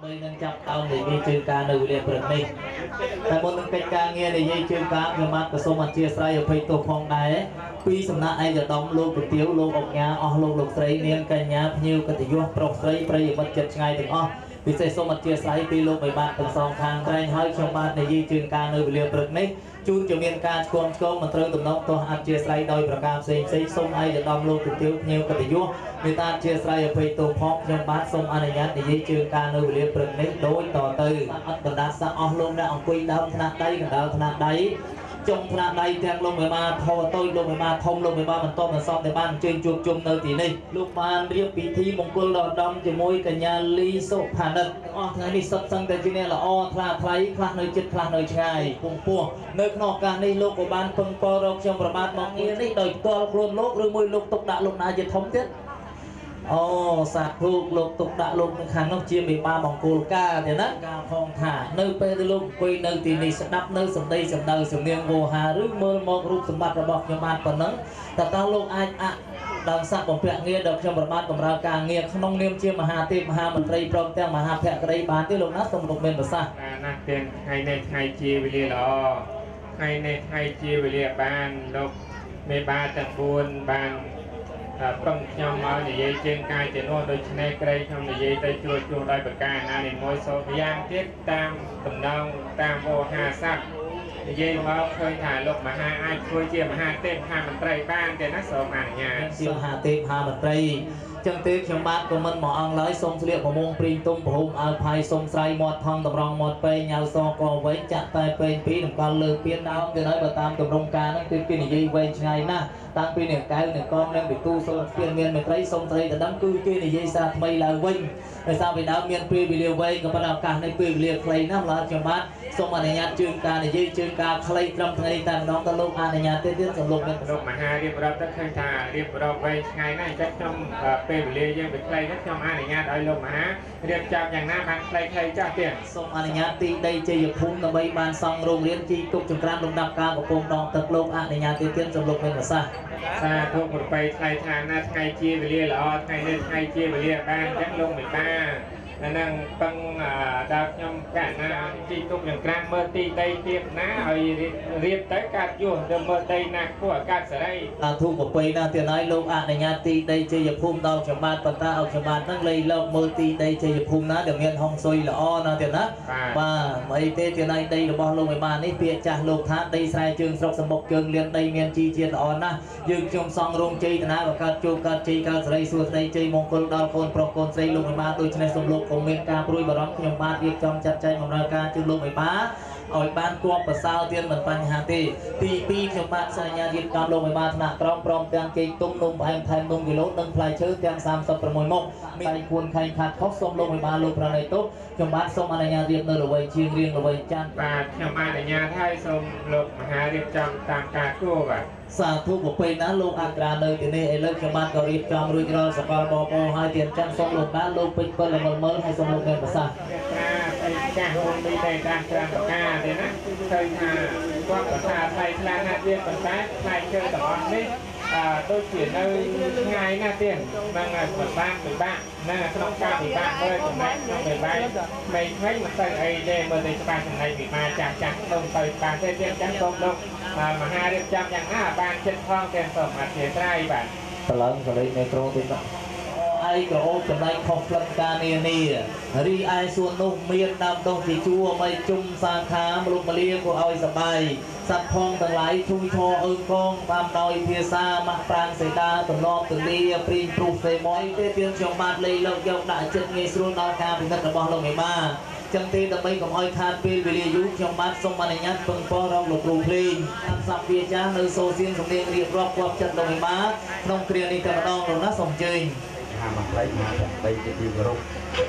ដើម្បីនឹងចាប់តោននិយាយជើងការនៅវេលាព្រឹកនេះតែមុននឹងកិច្ចការងារនិយាយជើងការខ្ញុំបានក៏សូមអធិស្ឋានអភ័យទោសផងដែរពីសំណាក់ឯកឧត្តមលោកប្រទាវលោកអុកញ៉ាអស់លោកស្រីនាងកញ្ញាភ្ញៀវកិត្តិយសប្រុសស្រីប្រិយមិត្តចិត្តឆ្ងាយទាំងអស់ពិសេសសូមអធិស្ឋានពីលោកបីបាត់ទាំងសងខាងក្រែងហើយខ្ញុំបាននិយាយជើងការនៅវេលាព្រឹកនេះជូនជាមានការឆ្គងមិនត្រូវទំនុកទោះអធិស្ឋានដោយប្រការផ្សេងសូមឯកឧត្តមលោកប្រទាវភ្ញៀវកិត្តិយសមេត្តាអធិស្ឋានអភ័យទោសផងខ្ញុំបាទសូមអនុញ្ញាតនិយាយជើងការនៅវេលាព្រឹកនេះដូចតទៅអត់បណ្ដាសាអស់លោកអ្នកអង្គុយដើមថ្នាក់ដៃកណ្ដាលថ្នាក់ដៃចុងថ្នាក់ដៃទាំងលោកមេបាធរតូចលោកមេបាធំលោកមេបាបន្តបន្សពដែលបានអញ្ជើញជួបជុំនៅទីនេះលោកបានរៀបពិធីមង្គលដ៏ឧត្តមជាមួយកញ្ញាលីសុផានិតអស់ថ្ងៃនេះសុទ្ធសឹងតែជាអ្នកល្អថ្លាថ្លៃខ្លះនៅចិត្តខ្លះនៅឆ្ងាយពងពោះនៅក្នុងឱកាសនេះលោកក៏បានពឹងពររកខ្ញុំប្របាទមកងារនេះដោយផ្ទាល់ខ្លួនលោកឬមួយលោកទុកដាក់លោកណាជាធំទៀតអូសាធុលោកទុកដាក់លោកនៅខាងនោះជាមេបាបង្គោលការទេណាការផងថានៅពេលដែលលោកអង្គុយនៅទីនេះស្ដាប់នៅសម្ដីសម្ដៅសំនៀងវោហាឬមើលមករូបសម្បត្តិរបស់ខ្ញុំបានប៉ុណ្ណឹងតើលោកអាចដើមសាក់បំពាក់ងារដល់ខ្ញុំប្របាទបម្រើការងារក្នុងនាមជាមហាទេពមហាមន្ត្រីព្រមទាំងមហាភក្តីបានទេលោកណាសូមលោកមានប្រសាសន៍ណាស់ទាំងថ្ងៃនេះថ្ងៃជាវេលាល្អថ្ងៃនេះថ្ងៃជាវេលាបានលោកមេបាទាំង4បានពឹងខ្ញុំមកនិយាយជើងកាយជំនួសដូច្នេះក្រែងខ្ញុំនិយាយទៅជ្រួចជួសដោយប្រការណានេះមួយសូមយ៉ាងទៀតតាមតំណងតាមវោហាស័ព្ទនិយាយមកឃើញថាលោកមហាអាចធ្វើជាមហាទេពមហាមន្ត្រីបានទេណាសូមអនុញ្ញាតជាមហាទេពមហាមន្ត្រីចឹងទេខ្ញុំបាទក៏មិនមកអង្គឡើយសូមស្លៀកប្រមងព្រីងទុំប្រហុំអើផាយសូមស្រ័យមាត់ថងតម្រង់មាត់ពេញញ៉ៅសកវែងចាក់តែពេញពីតម្កល់លើពៀនដើមទៅហើយបើតាមទម្រង់ការហ្នឹងគឺគេនិយាយវែងឆ្ងាយណាស់តាំងពីនេះកៅនឹងកងនឹងពីទូសូមស្ពានមានមេត្រីសូមត្រីដណ្ដឹងគឺគេនិយាយសារថ្មីឡើងវិញដោយសារពីដើមមានពេលវេលាវែងក៏ប៉ុន្តែឱកាសនេះពេលវេលាខ្លីណាស់ឡើយខ្ញុំបាទសូមអនុញ្ញាតជើងការនិយាយជើងការខ្លីត្រឹមថ្ងៃតែម្ដងទៅលោកអនុញ្ញាតទេទៀតសូមលោកមានលោកមហារៀបរាប់ទៅឃើញថារៀបរាប់វែងឆ្ងាយណាស់អញ្ចឹងខ្ញុំពេលវេលាយើងវាខ្លីណាស់ខ្ញុំអនុញ្ញាតឲ្យលោកមហារៀបចំយ៉ាងណាបានខ្លីៗចាស់ទៀតសូមអនុញ្ញាតទីដីជ័យភូមិដើម្បីបានសង់រោងរៀនជីទុកចង្ក្រានលំដាប់ការកំពុងដងទឹកលោកអនុញ្ញាតទៀតសូមលោកមានប្រសាសន៍សាធុប្របីថ្លៃឋានណាថ្ងៃជាវេលាល្អថ្ងៃនេះថ្ងៃជាវេលាបានអញ្ចឹងលោកមេបានឹងពឹងដល់ខ្ញុំកណាជីទុកយ៉ាងក្រានមើលទីដីទៀតណាឲ្យរៀបទៅកាត់យោទៅមើលដីណាគួរអាកាសសេរីតាធុប្របីណាទៀតហើយលោកអនុញ្ញាតទីដីជ័យភូមិដល់ខ្ញុំបាទបន្តឲ្យខ្ញុំបាទនឹងលៃលោកមើលទីដីជ័យភូមិណាដែលមានហុងស៊ុយល្អណាទៀតណាបាទមិនអីទេទីដីរបស់លោកមេបានេះពាក្យចាស់លោកថាដីស្រែជើងស្រុកសំបុកជើងលៀនដីមានជីជាតិល្អណាស់យើងខ្ញុំសង់រោងជ័យតាណាបង្កើតជោគកើតជ័យកើតសេរីសួស្ដីជ័យមង្គលដល់កូនប្រុសកូនស្រីលោកមេបាដូច្នេះសូមលោកកុំមានការព្រួយបារម្ភខ្ញុំបាទរៀបចំចាត់ចែងបម្រើការជូនលោកមេបាឲ្យបានគួបប្រសើរទៀតមិនបញ្ហាទេទី2ខ្ញុំបាទសញ្ញារៀបចំលោកមេបាថ្នាក់ក្រមព្រមទាំងជ័យទុំនំផ្អែមថែមនំគីឡូនិងផ្លែឈើទាំង36មុខមានគួនខែងខាត់ខុសសូមលោកមេបាលោកប្រណីទុកខ្ញុំបាទសូមអនុញ្ញាតរៀបនៅល្វីជាងរៀងល្វីច័ន្ទបាទខ្ញុំអនុញ្ញាតឲ្យសូមលោកមហារៀបចំតាមការគួរបាទសាធុប្រពៃណាលោកអក្រានៅទីនេះឥឡូវខ្ញុំបាទក៏រៀបចំរួចរាល់សកលបបហើយទៀតចឹងសូមលោកណាលោកពេជ្រពិលមើលហើយសូមលោកមានប្រសាសន៍អីចាស់ហ្នឹងមានតែតាមច្រើនប្រការទេណាឃើញថាគាត់ប្រសាថ្លៃថ្លាណាស់ទៀតប៉ុន្តែថ្លៃជើទាំងអស់នេះដូចជានៅឆ្ងាយណាស់ទៀតនឹងពិបាកណាក្នុងការពិបាកមើលចំណែកក្នុងវិបាយក្មេងៗមិនទៅអីទេមើលទៅច្បាស់ចំណែកវិបាយចាស់ទៅបានទេទៀតចឹងសូមលោកមហារៀបចំយ៉ាងណាបានចិត្តផងទាំងសូមអធិស្ឋានបាទតឡើងសលេងមេត្រូទៀតឯក៏អូចំណែកខុសផ្លឹកការនានារីឯសួននោះមានដើមដុះជាជួរបីជុំសាខាមលុបមលាក៏ឲ្យសបាយសត្វផងទាំងឡាយឈូឈរអើកងតាមដោយភាសាម៉ាក់ប្រាំងសេដាទំនប់ទលាព្រីងព្រុសសេម៉ុយទេទៀតខ្ញុំបាទលេលោកយកដាក់ចិត្តងាយស្រួលដល់ការពិនិត្យរបស់លោកមេបាចឹងទេដើម្បីកុំឲ្យខាតពេលវេលាយូរខ្ញុំបាទសូមអនុញ្ញាតពឹងពររកលោកគ្រូភ្លេងតាមសព្វវាចានៅសូសៀងសំលេងរៀបរាប់គាត់ចិត្តលោកមេបាក្នុងគ្រានេះតែម្ដងលោកណាសូមអញ្ជើញមហាមន្ត្រីមហាភក្តីជាទីគោរព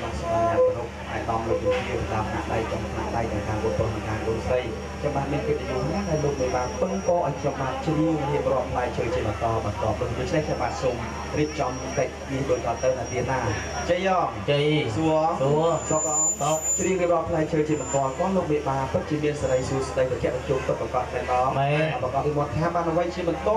បាទសូមអនុញ្ញាតគោរពអាយដាមលោកជំទាវតាមថ្នាក់ដៃចំថ្នាក់ដៃទាំងខាងកូនប្រុសនិងខាងកូនស្រីខ្ញុំបាទមានកិត្តិយសណាស់ដែលលោកមេបាពឹងពរឲ្យខ្ញុំបាទជ្រាបរៀបរាប់ផ្លែឈើជាបន្តដូច្នេះខ្ញុំបាទសូមរៀបចំកិច្ចនេះដូចតទៅណាទៀតណាជ័យយ៉ងជ័យសួរសកងជ្រាបរៀបរាប់ផ្លែឈើជាបន្តក៏លោកមេបាពិតជាមានសេរីសួស្ដីប្រកបជុំពិតប្រកបតែដល់ប្រកបពីមាត់ថាបានអ្វីជាបន្ត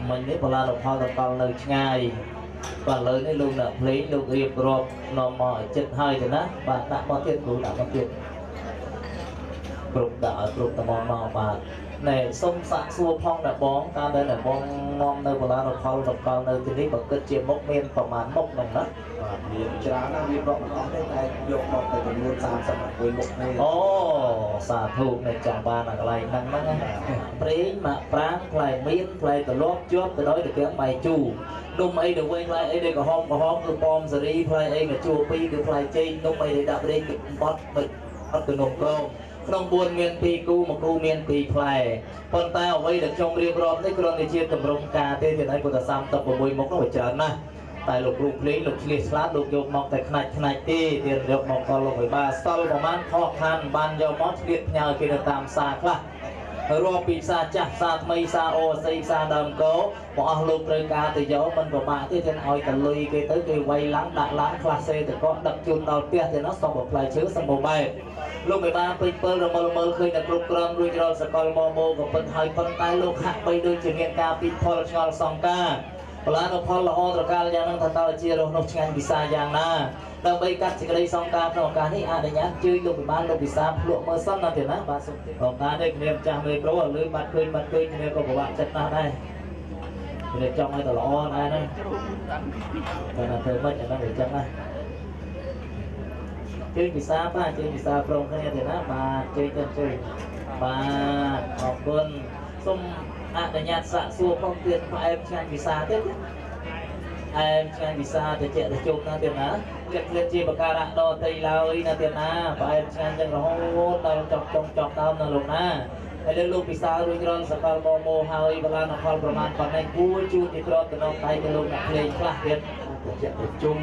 mình đấy là độc thao còn nơi ngày còn lớn đấy luôn là lấy luôn riệp rộp nó mỏi chết hơi thì đó bạn đã có tiền đủ đã có tiền group tầm mò mà này sông sạ xua phong đã bóng ta đây là bóng ngon nơi là độc thao độc còn nơi thì đấy bậc kết chia mốc miênประมาณ mốc này đó miền trá nó riệp rộp nó đây này dục một từ luôn sàm sầm với một này ô xà thu này chẳng ba là cái năng năng á prín mà prang lại miên lại từ lót chốt từ đó được tiếng bài chủ nôm ấy được quên lại ấy đây có hôm cứ bom giờ đi play ấy là chùa pi được play chơi nôm ấy để đạp đây bót mình bót từ nôm câu không buồn miền pi cu một cu miền pi play con ta ở đây được trong riêng rộp đấy con để chia tầm rong cà tê thì này của ta sam tập của mùi mốc nó phải chờ nè tại lục lấy lục slot lục dục mọc tại khnày tê tiền dục mọc còn lục phải ba sau một màn khó khăn ban do mót liệt nhờ kia được tam xa khác rồi bị xa chặt xa mây xa ô xây xa đầm cố bỏ lục rơi ca từ dấu mình của bạn thì trên hỏi cần lui cái tới cái quay lắng đặt lắng class C thì có đập chun đầu tiên thì nó xong một lại chứa xong một bài lúc 13 paper rồi mơ khơi đặt lục run rồi rồi sẽ coi mô của bên hai phân tay lục hạ bay đôi chuyện nghiên ca pin pol cho xong ca là nó pol là ô rồi ca yang năng thật chia rồi nó ngang bisa yang na đang bay cắt chỉ cái xong ca nó ca này để nhá chơi lúc 13 lúc bisa lụa mơ xong là tiền á bạn xong còn ta đây niềm trang mê pro ở lưới mặt khơi niềm của bạn chất na đây để trong đây tao lo này đây còn là thời mất nó để trong này chơi bisa ba chơi bisa pro cái này thì nó mà chơi và học quân xong để nhặt xạ xua không tiền mà em chơi bisa thế em chơi bisa để chạy để chụp na tiền á liệt chi bậc ca đo tây lao đi na tiền á và em chơi chân nó tao chọc tao na luôn na hay lên lúc bisa rồi rồi sẽ vào mô hai và là nó vàoประมาณ còn này cua chu thì rồi từ nó tay cái lúc nạp lên khác biệtจะประชุม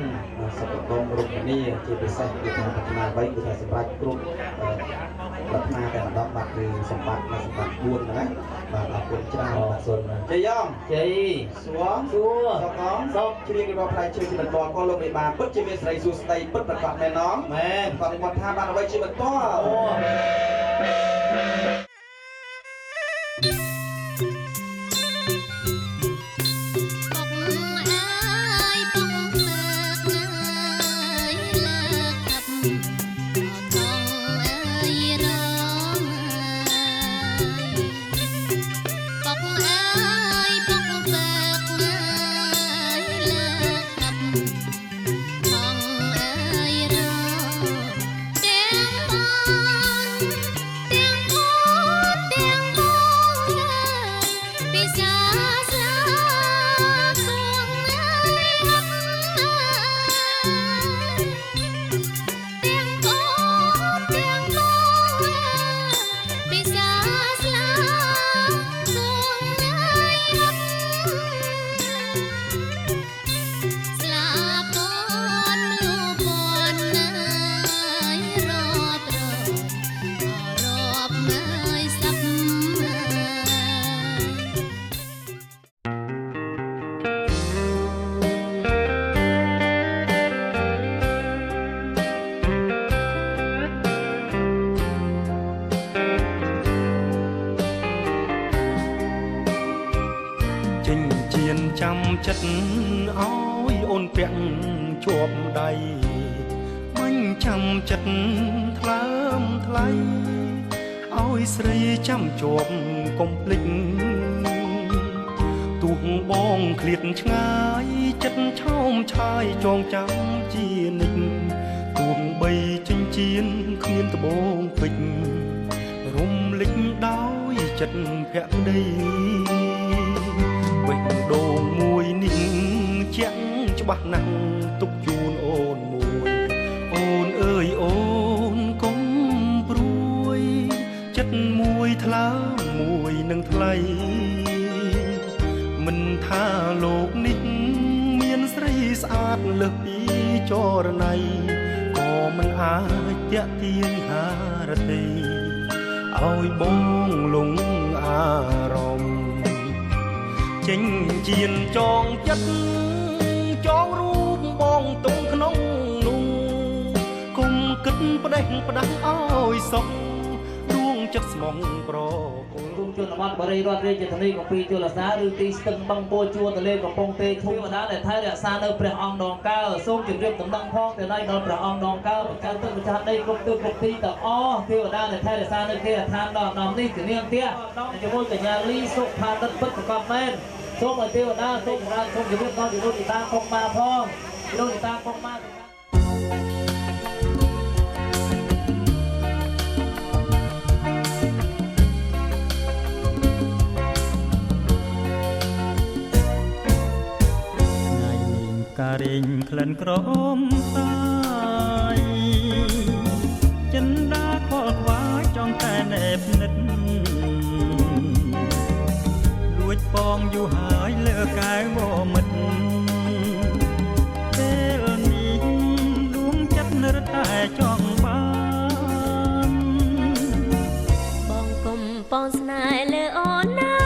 สปกรมรุมนี้ที่ไปใส่ในการพัฒนาไว้คือสำหรับกลุ่มพัฒนาแต่ละดอกบัตรคือสมบัติบุญนะบัตรเอาคนจ้างบัตรส่วนเจียมสัวสกองซอกที่เรียกว่าพลายชื่อที่มันบอกก็ลงในบาร์ปุ๊บจะมีใส่สูสไตปุ๊บประกอบแม่น้องแม่ก่อนในวันท่าบ้านเอาไว้ชื่อมันต้อchất áo ôn vẹn chuột đầy bánh chăm chất thlam thay áo sấy chăm chuột công linh tuồng bong liệt ngái chất trong chai tròn trắng chi nịch tuồng bay trên chiến khiên tờ bong phịch rung lịch đáo chất vẹn đây đồ mùi nín chẳng cho bác năng tục chun ôn ơi ôn công ruồi chất mùi thlá mùi nâng thay mình tha lục nín miên sấy sát lực đi cho này có mình ai dạ tiên hà ra tì ôi bông lung à rồng chinh chiên tròn chất tròn rú bong tung khung nung cùng kích đắng ôi sông ចិត្តស្មងប្រគុំជនបទបរិយរដ្ឋរាជធានីកំពីជលសាឬទីស្ទឹងបឹងពោជួរទលេកំពង់ទេធម្មតាដែលថែរក្សានៅព្រះអង្គដងកើសូមជម្រាបដំណឹងផងទៅដល់ព្រះអង្គដងកើប្រចាំទឹកម្ចាស់ដីគ្រប់ទិសគ្រប់ទីទាំងអស់ទេវតាដែលថែរក្សានៅគេឋានដល់ដំនេះជានាងទៀតជាមួយកញ្ញាលីសុផានិតពិតប្រកបមែនសូមឲ្យទេវតាសូមចម្រើនសូមជម្រាបដល់លោកទីតាកុកម៉ាផងលោកទីតាកុកម៉ាការេងក្លិនក្រមសាយចិនដាខលខ្វាយចង់តែណែបនិតលួចបងយូរហើយលើកែវមិត្តពេលនេះលួងចិត្តរត់តែចង់បានបងគុំបងស្នេហ៍លើអូនណា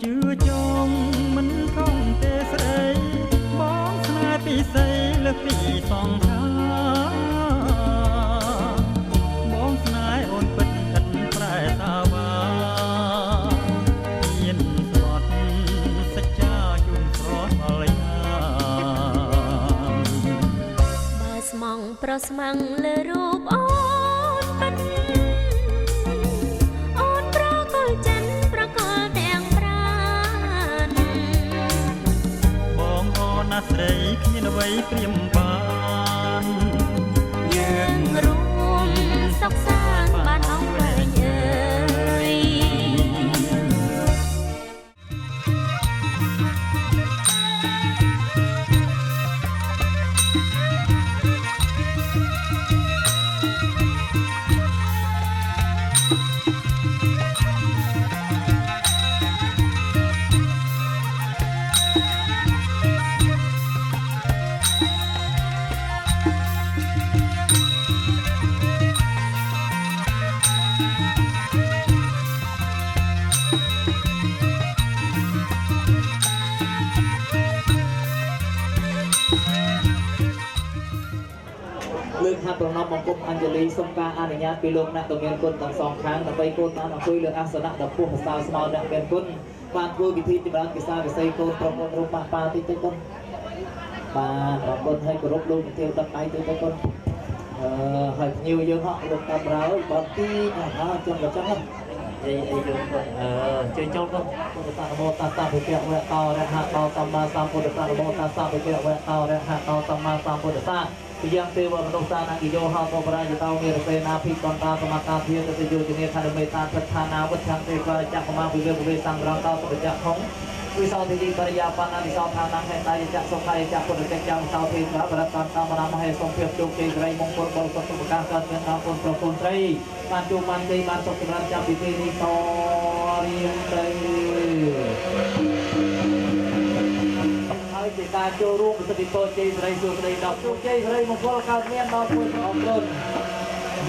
ជឿចងមិនខំទេស្រីបងស្នេហ៍ពីស្រីលើពីសងខាបងស្នេហ៍អូនពិតឥតប្រែតាវាមានស្បត់សច្ចាយូនស្រស់អលយាបើស្មងប្រស្មាំងលើរូបអូនពិតណាស្រីគ្មានអ្វីព្រាមបានយើងរួមសុខសាន្តបានអស់វែងអើយលើកហាត់ប្រណម្យបង្គំអញ្ជលីសូមការអនុញ្ញាតពីលោកអ្នកដ៏មានគុណទាំងសងខាងដើម្បីកូនបានអង្គុយលើអាសនៈដ៏ខ្ពស់ប្រសើរស្មើអ្នកមានគុណបានធ្វើពិធីចម្រើនពិសាវិស័យកូនប្រពន្ធរូបម៉ាក់ប៉ាតិចតិចគុណបាទអរគុណឲ្យគោរពលោកប្រធានដឹកដៃតិចតិចគុណហើយភ្ញៀវយើងហក់លោកតាមរោបើទីណាចឹងក៏ចឹងអីយើងជួយចូលទៅពុទ្ធសាសនាតាសាភិក្ខវៈតរហតសម្មាសម្ពុទ្ធសាសនាតាសាភិក្ខវៈតរហតសម្មាសម្ពុទ្ធសាយ៉ាងទេវមនុស្សសានគិយោហោតបរាយតោមេរសេនាភិបន្តាសមតាធាតតិយោជនេថាមេតាព្រឹទ្ធានាវុទ្ធទេវចក្រមាវិវេវិសង្រងតោសុភៈខុងវិសោធិបរិយាបណ្ណាវិសោថានាហេតយចក្រសុខយចក្រពុទ្ធកិច្ចចំសោធិបរតនតាមរមហេសុភៈជោគជ័យស្រីមង្គលបរិសុទ្ធប្រកាសកើតមានដល់គុណប្រគុណស្រីបានជួបបានជ័យបានសុខចម្រើនចាប់ពីពេលនេះតរៀងទៅជាការចូលរួមប្រសិទ្ធិពរជ័យស្រីសួស្តីដល់ជោគជ័យស្រីមង្គលកើតមានដល់ពុទ្ធអរគុណ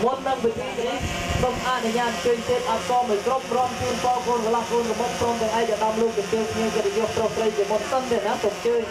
មុននឹងពិធីនេះសូមអនុញ្ញាតជើញទេពអបក៏មួយក្រុមព្រមជូនពរកូនកន្លះកូនកំបុកព្រមទាំងឯកឧត្តមលោកជំទាវគ្នាកិត្តិយសប្រុសស្រីជាមុនសិនទេណាសូមជើញ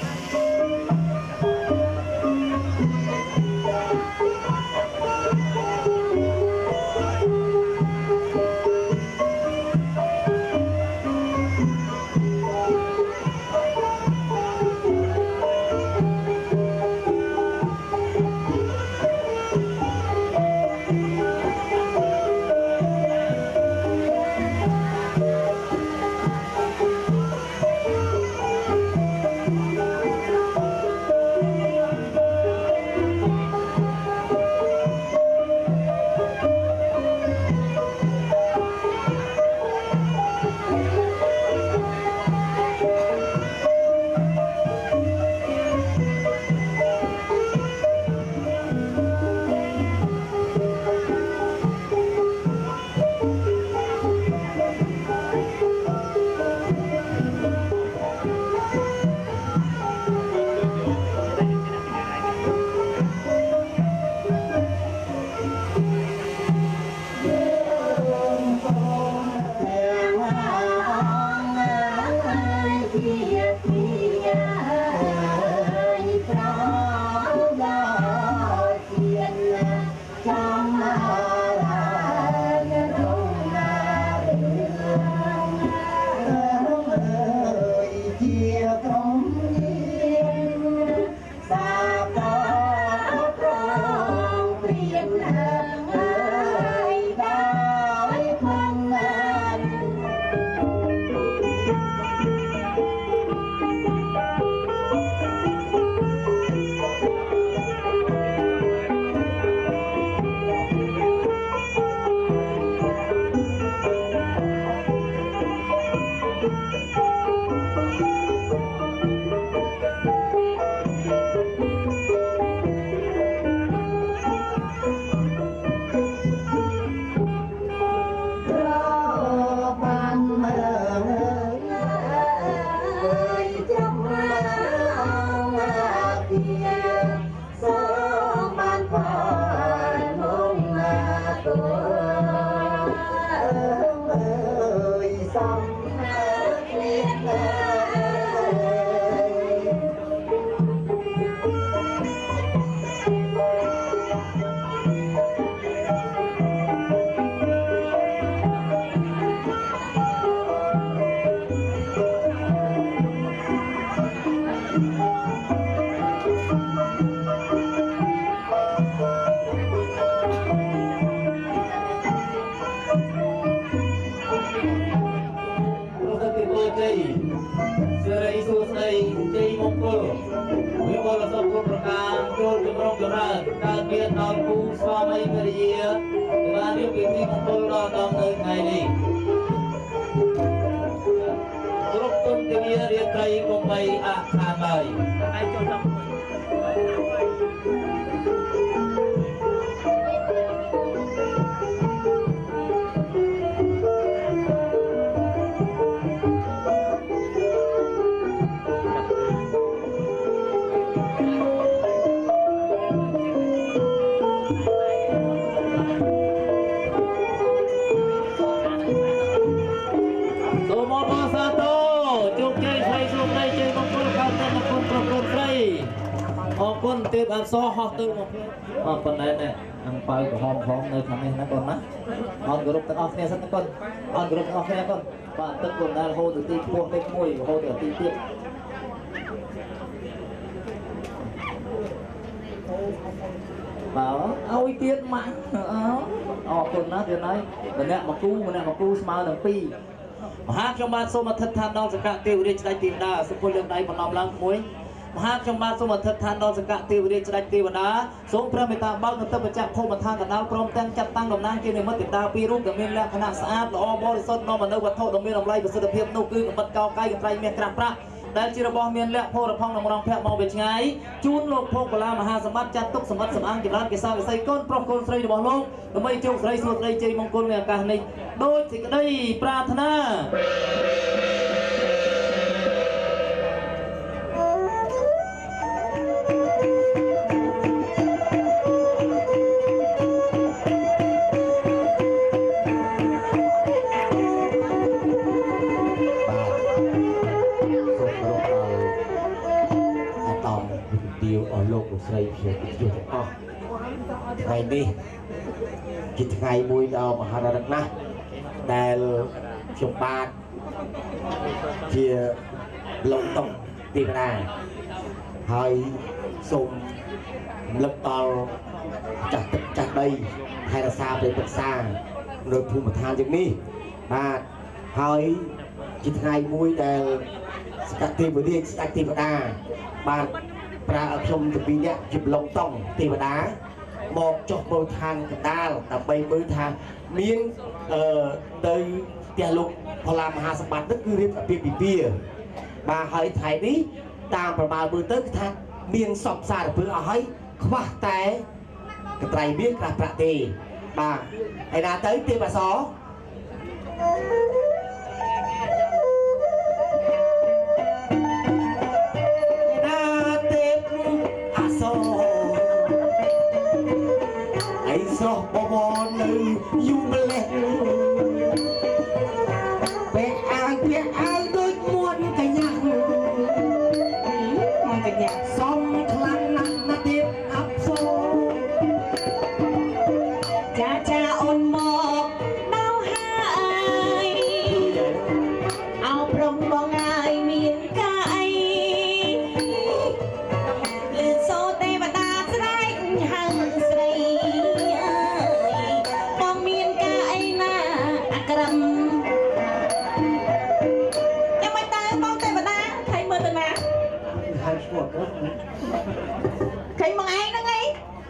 วิวลสกุลประการโยนจำลองจำรันการเปลี่ยนนอนกูสวามีเมียงานนี้พิธีมงคลรอดำเนินไงนี่กรุ๊ปต้นเทียเรียนไตรกงใบอาคารใบไอโจทย์ออกก้นเตียบอันซ้อฮอตึงมาปนไหนเนี่ยอังไปกับหอมหอมเลยทำให้นะก่อนนะออนกรุ๊ปตั้งออฟเนี่ยสักก่อนออนกรุ๊ปตั้งออฟเนี่ยก่อนป่าตึกคนนั้นโหตัวตีพวกเล็กมวยโหตัวตีเตี้ยbảo ôi tiết màคนนะเดี๋ยวนี้มันเนี่ยมากู้สมาร์ทดังปีมหาชมานสมทัศน์ทานดอนสกัดเตียวเรียนใจตีดาสุขเรื่องใดมันนอมลังมวยมหาชมานสมทัศน์ทานดอนสกัดเตียวเรียนใจตีวดาทรงพระเมตตาบ้านนัตประจักษ์โคมทานกับดาวกรมแต่งจัดตั้งดำนางเกี่ยวกับมัตติดาวปีรูปกับเมียนและคณะสะอาดละออบริสุทธิ์นอมันเนวัตถุดมเมียนลำไรประสิทธิภาพนุ่งคือกับบัดเกาไกลกับไรเมียกระพระได้จิรบอเมียนและโพระพองนำรองแพทย์มองเป็นไงจูนโลกพงกลามหาสมบัติจัดตุกสมบัติสมอังกิรันเกษาวิสัยก้นปรอกคนใส่ดอกโลกทำไมโจกใส่สุดใส่ใจมงคลในอาการในโดยสิ่งใดปรารถนาโลกใส่เพียงจุดอ๋อไงนี่กิจไงมวยเอามหาราชนะแต่ชมบาทเพียลงตรงตีนาให้ส่งลักต่อจากđây hay là xa về bậc xa rồi phù một thanอย่างนี้บาทให้กิจไงมวยแต่สกัดตีบดีสกัดตีบดาบาทปลาชมตะปีเนี่ยจิบลงต้องตีบดาบอกจบโบทานกันดาแต่ใบมือทางเมียนเตยเตียลุกพลามหาสมบัตินั่นคือเรียกปีเปียมาให้ไทยนี้ตามประมาณมือเตยทางเมียนสอบสารเพื่อเอาให้คว้าแต่กระไรเบี้ยกระประเดมาไอ้นาเตยตีบาซอไอ้สอบบบเลยอยู่มาแล้วไปอ่างโดยมวนกันยังมันกันยังซ้อมคลังนักนาเดียบอับโซจ้าอ่อนหมอกเต้าหายเอาพรมบ่งายเมียนกายเลือดโซเตบดาสไลหังสไลปองเมียนกายนาอักรำยังไม่ตายปองเตบดาใครมือตัวนะใครชวดใครมองไอ้นั่งไง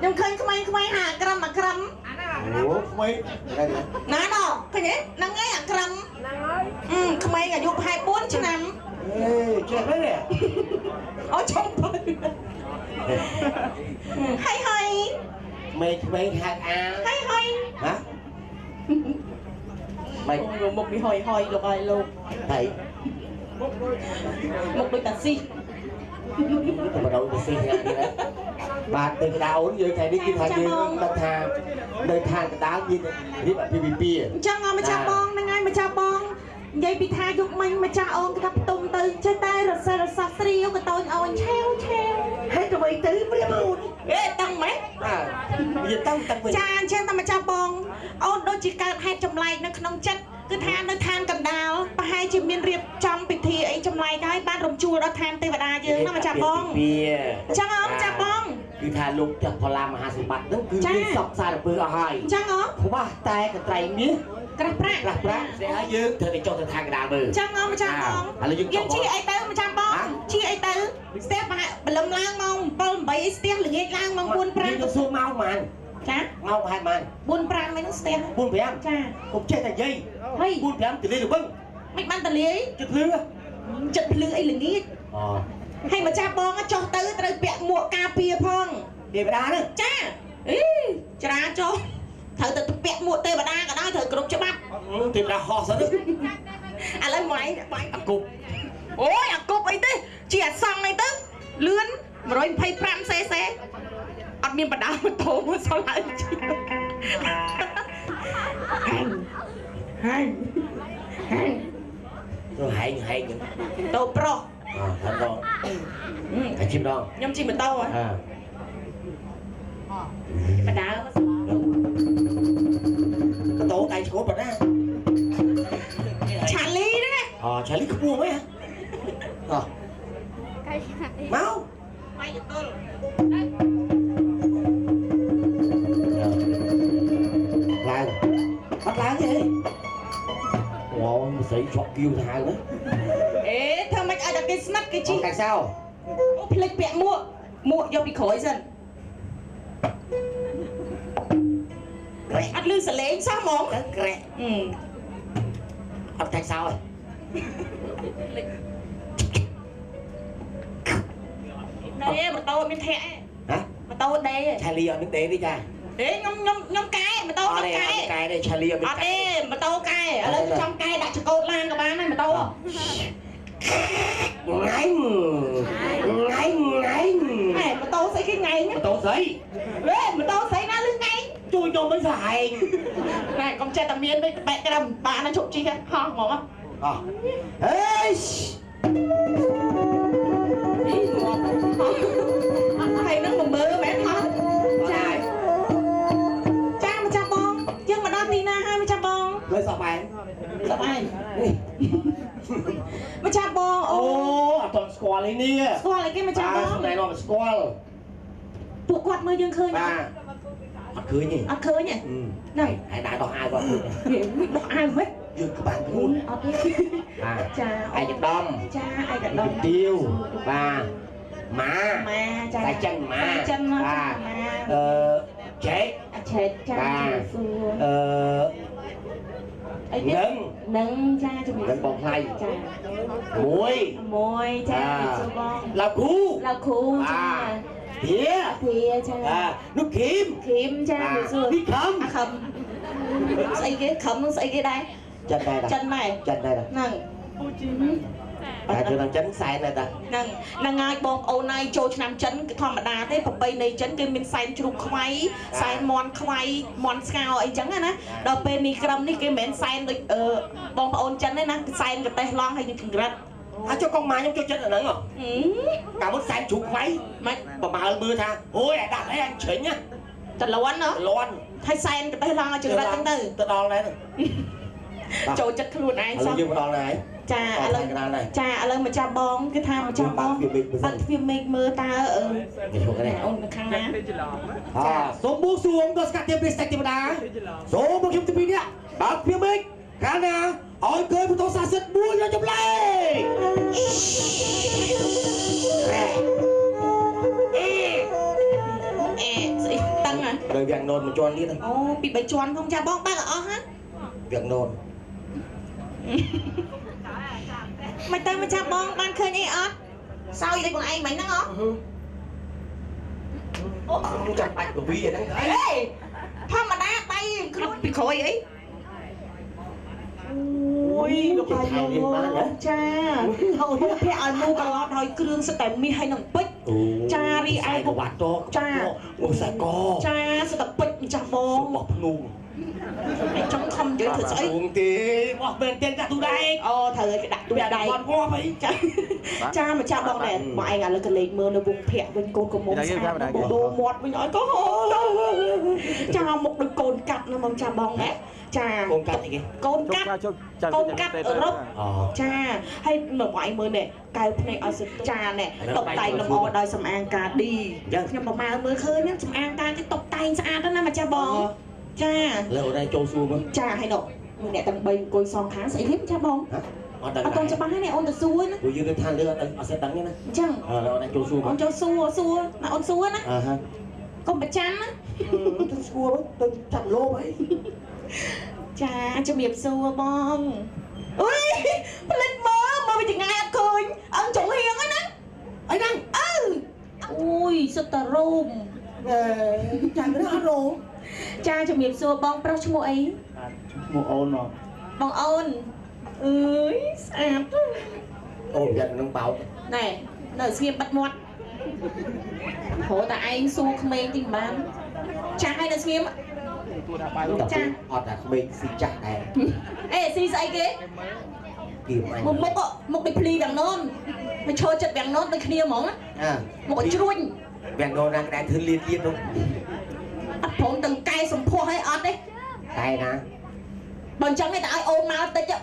ยังเคยทำไมหากรำอักรำโอ้ทำไมน้าดอกขยันนั่งไงอักรำทำไมอายุไฮปุ้นชนะเจ็บเลยเนี่ยอ๋อชมไปให้ไม่หักอาให้ฮะไม่หมกđi hoi được rồi luôn thầy một đôi taxi mà đâu taxi ra đi đấy bà từ đào uống dưới thầy đi kinh thành như đặt hàng đời thang cái đá gì đi bạn PVP chẳng ngon mà cha bong năng ai mà cha bong vậy bị tha dục mình mà cha ôn cái cặp tung từ chơi tay rồi sao riêu cái tôi ôn treo hết rồi vậy tứ mới buồn ê tăng mấy giờ tăng cha trên tao mà cha bong ôn đôi chỉ cần hai trăm like nó không chất cứ than cầm đào và hai chị miên riệp trong bị thì ấy trong like cái ban rồng chua đó than tây và đa chứ nó mà cha bong chẳng không cha bong គឺថាលោកចាក់ផល្លាមហាសម្បត្តិហ្នឹងគឺមានសពសារពើអស់ហើយចឹងហ៎ព្រោះតែកត្រៃនេះក្រាស់ប្រាក់ស្អីហើយយើងត្រូវតែចុះទៅខាងកណ្ដាលមើលចឹងហ៎ម្ចាស់បងឥឡូវយើងជិះអីទៅម្ចាស់បងជិះអីទៅស្ទះបលឹមឡើងម៉ោង7 8អីស្ទះល្ងាចឡើងម៉ោង4 5យើងសួរម៉ោងប៉ុន្មានចាម៉ោងប្រហែលប៉ុន្មាន4 5ហ្នឹងស្ទះ4 5ចាកុំចេះតែនិយាយហើយ4 5ទលាយទៅបឹងមិនបានទលាយចិត្តភ្លឺអីល្ងាចអូហើយម្ចាស់បងចុះទៅត្រូវពាក់មួកការពារផងទេវតាហ្នឹងចាអីច្រាចុះត្រូវទៅពាក់មួកទេវតាក៏ដោយត្រូវគ្រប់ច្បាប់ទេវតាហោះសិនឥឡូវម៉ៃអាគប់អូយអាគប់អីទេជាអាសង់អីទៅលឿន 125 cc អត់មានបដាម៉ូតូមកសល់ហើយហែងតូប្រុសថែមដងហើយជិះម្ដងខ្ញុំជិះម៉ូតូហ៎បដាមកកតោដៃឆ្កួតប៉ុណ្ណាឆាលីហ្នឹងណាឆាលីខ្ពស់ហ្មងហ៎មកបាយទល់ឡើងអត់ឡើងទេអូមិនស្រីជាប់គៀវទៅហើយណាធ្វើមិនឲ្យតែគេស្និទ្ធគេជិះកាសោអូភ្លេចពាក់មួកយកពីក្រោយសិនអត់លឺសលេងសោះហ្មងក្រែកអត់កាសោទេម៉ូតូមានធាក់ហ៎ម៉ូតូដេឆាលីអត់មានដេទេចាខ្ញុំកែម៉ូតូខ្ញុំកែទេឆាលីអត់អត់ទេម៉ូតូកែឥឡូវចង់កែដាក់ចកោតឡានក៏បានដែរម៉ូតូngàyម៉ូតូស្អីគេថ្ងៃម៉ូតូស្អីម៉ូតូស្អីណាលឺថ្ងៃជួយខ្ញុំមិនស្អែកណែកុំចេះតែមានដូចបែកក្រឹមបានណាជប់ជីហោះហ្មងហេហើយនឹងមើលមែនហ៎ចាម្ចាស់បងយើងមកដល់ទីណាហើយម្ចាស់បងលើសបែនម្ចាស់បងអូអត់ស្គាល់ឯនេះស្គាល់អីគេម្ចាស់បងណែនាំស្គាល់ពួកគាត់មើលយើងឃើញបាទអត់ឃើញទេអត់ឃើញទេណែហើយដាក់ដោះអាវគាត់ឃើញដោះអាវហ៎យើងក្បាលខ្លួនអត់ទេចាឯកឧត្តមចាឯកឧត្តមទាវបាទម៉ាចាតែចិនម៉ាចិនបាទឆេកចាសួរអីនឹងចាជំរាបនឹងបងថ្លៃចាមួយចាសួរបងឡាគូចាធាចានោះគីមចាសួរនេះខំស្អីគេខំនឹងស្អីគេដែរចិនដែរហ្នឹងតែចូលចិនសែនដែរហ្នឹងហើយបងប្អូនហើយចូលឆ្នាំចិនគឺធម្មតាទេប្របីនៃចិនគេមានសែនជ្រូកខ្វៃសែនមន់ខ្វៃមន់ស្ងោអីចឹងណាដល់ពេលនេះក្រុមនេះគេមិនមែនសែនដូចបងប្អូនចិនទេណាគឺសែនកតេះឡងហើយនឹងចង្រិតអាចចូលកងម៉ាខ្ញុំចូលចិត្តអាហ្នឹងកាលមុនសែនជ្រូកខ្វៃមិនប្រមាលមើលថាអូយអាដាក់អីអញជ្រិញណាតលន់ហើយសែនកតេះឡងឲ្យចង្រិតហ្នឹងទៅដល់ដែរចូលចិត្តខ្លួនឯងសោះយើងដល់ដែរចាឥឡូវម្ចាស់បងគឺថាម្ចាស់បងអត់ទ្វាមេឃមើលតើអូនខាងណាសូមបួងសួងដល់ស្កាត់ទេព្រះសេចទេវតាសូមមកខ្ញុំទី2នេះបើទ្វាមេឃខាងណាឲ្យឃើញពុទ្ធសាសនិកមួយយកចម្លែកស្អីតឹងហ៎ដល់វាំងណូនមួយជាន់ទៀតអូពី3ជាន់ផងចាបងបើកអស់ហ៎វាំងណូនមិនទៅម្ចាស់បងបានឃើញអីអត់សោយដូចខ្លួនឯងមិញហ្នឹងហ៎អូចាំបាច់កវីហ្នឹងអេធម្មតាដៃខ្លួនពីក្រោយអីអូយលោកថៃនេះបានចាហើយភ័ក្រឲ្យមូកន្លត់ហើយគ្រឿងសិតតែមាសហើយនឹងពេជ្រចារីឯកវ៉ាត់តចាអូសាកចាសិតតែពេជ្រម្ចាស់បងរបស់ភ្នំ trong không chữ thật sự uống tí bỏ bên tiền cả tu đây thời cái đặt tụi đây còn qua mấy cha mà cha bong này mà anh là cái lệnh mưa nó vùng phẹt bên côn của mông sao đồ mọt với nói có cha một đôi côn cắt nó mong cha bong đấy cha côn cắt ở rốc cha hay mà ngoại mưa này cái này ở cha này tóc tay nó mò đòi sầm an ca đi nhưng mà mưa khơi nhá sầm an ca cái tóc tay xa đó mà cha bong cha lỡ đây trâu xua không cha hay nọ mình để tầng bầy coi xong tháng sẽ hiếm cha bong con cho bá này ôn từ xua nữa tôi dương than đưa ở sẽ đắng nhá chăng lỡ đây trâu xua con cho xua là ôn xua á con bạch chăn á tôi xua tôi chặt lô ấy cha cho miệp xua bong ui lên mơ bây giờ ngay ăn cười ăn chủ hiền á nè ấy đăng ui sao tà rôm chẳng cái đó rồi cha cho miệp xua bong pro cho ấy một ôn rồi bong ôn ơi sạp ôn giận nó bảo này nở xiêm bắt ngoặt hổ tại anh xua không mê tình bán cha hay là xiêm cha họ đã không biết xin chặt này ê xin dạy kế một cái pli đằng nón mày chơi chật đằng nón tới kia mỏng á một cái chuông vẹn đồ đang đại thứ liên liên luôn ắt phốn từng cây sùng phô hay ớt đấy cây nè bọn chẳng người ta ai ôm máu tới chứ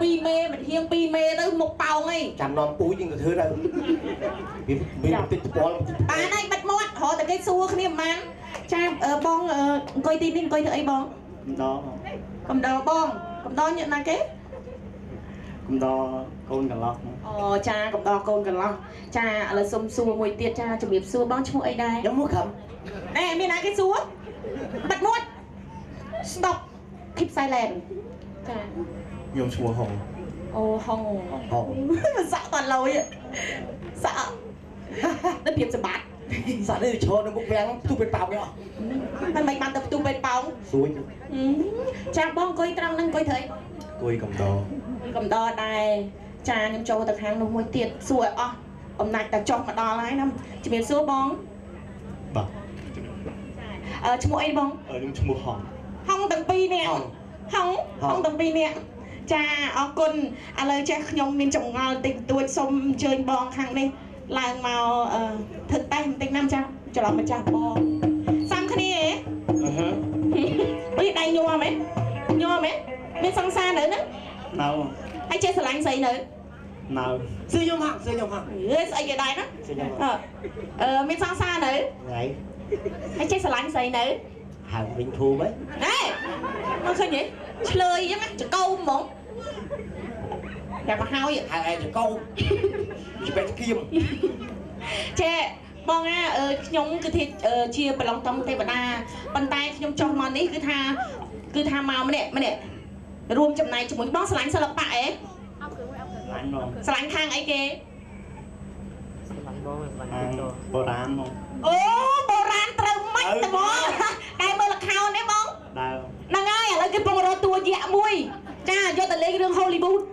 pi mê mình hiên pi mê tới một bao ngay chăm non túi nhưng thứ đâu vì tích bó bà này bắt mót họ từ cái xua kia mà cha bong coi tin đi coi thử ấy bong đó cầm đò bong cầm đo nhận là cái cầm đo con cả lọt cha cầm đo con cả lọt cha là xôm xua ngồi tiệt cha chuẩn bị xua bong cho ấy đây giống mua khẩm nè mình nói cái xua bắt mót stop keep silent cha dùng xua hồng hồng sợ toàn lâu vậy sợ nó biệt sẽ bát sợ đi cho nó bốc vén tu bên bào nhá mình bàn tập tu bên bóng suối cha bong coi trăng nâng coi thấy coi cầm đo đây cha nhưng cho tập hàng nó môi tiệt xuôi ông này ta cho mà đo lái năm chỉ biết số bóng chú mua ấy bóng chú mua hong tầng pi nè hong tầng pi nè cha con lời cha nhông mình trồng ngò tình tuổi xôm chơi bong hàng này là màu thực tay mình tính năm trăm cho nó mà cha bong xong cái này bây giờ đây nhua mấy bên sang xa nữa nào hay chơi sờ lạnh giấy nữa nào sư nhung hạng ấy cái đây đó bên sang xa nữa này hay chơi sờ lạnh giấy nữa hàng bình thu đấy đấy nó khơi nhỉ chơi chứ má câu mỏng đẹp mà hao vậy hàng ai thì câu chỉ biết kim che bong á nhóm cứ thịt chia bờ lòng tông tây bờ đa bàn tay nhóm cho món ấy cứ tha màu mà nè rùm chậm này chúng muốn bó sánh sao lập bại ấy sánh thang ấy kê bò rán không bò rán trâu mách tao bó đây mới là khao nè bong năng ai lấy cái bông rô tua dạ mui cha do ta lấy rương Hollywood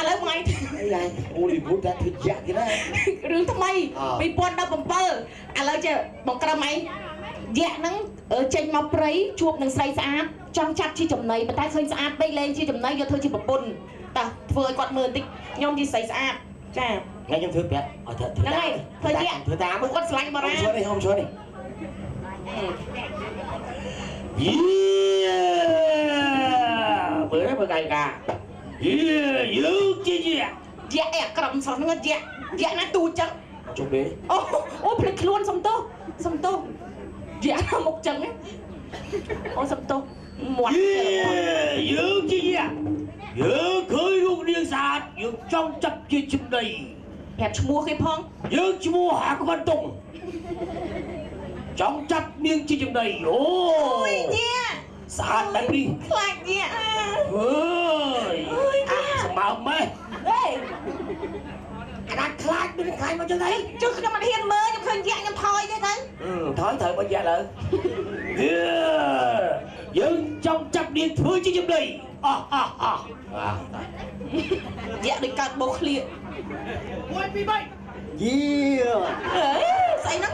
lấy mày Hollywood đã thịt dạ cái đó rương thằng mày bị bọn đâu bầm bơ lấy chưa bông cà mày dạ nắng ở trên màu prey chuột nâng say xa trong chặt chi chồng này mà tay khơi xa bay lên chi chồng này do thôi chi bầm bùn ta vừa quạt mờ tích nhom chi say xa cha ngay trong thứ bé này thời gian thứ 8 một con slide mà ra không xuống đi bữa đấy bữa cày cả giữ chi dạ cầm sòng nó dạ nó tu chân chụp đi plek luôn xong tô dạ một chân ấy xong tô ngoặt giữ chi giữ khơi luôn điên sạt giữ trong chập chi chụp đầy hẹp mua cái phong giữ mua hạ con tùng trong chập miếng chi chụp đầy ôi nha sạt đánh đi lại nha ơi sao mà đây đã khai bên khai mà cho thấy chứ khi mà hiền mơ nhưng khơi dạ nhưng thôi thế đấy thói thời bao giờ lỡ nhưng trong chập điện thôi chứ chụp đầy dạ đi cắt bốc liệt ôi bị bệnh yeah say nó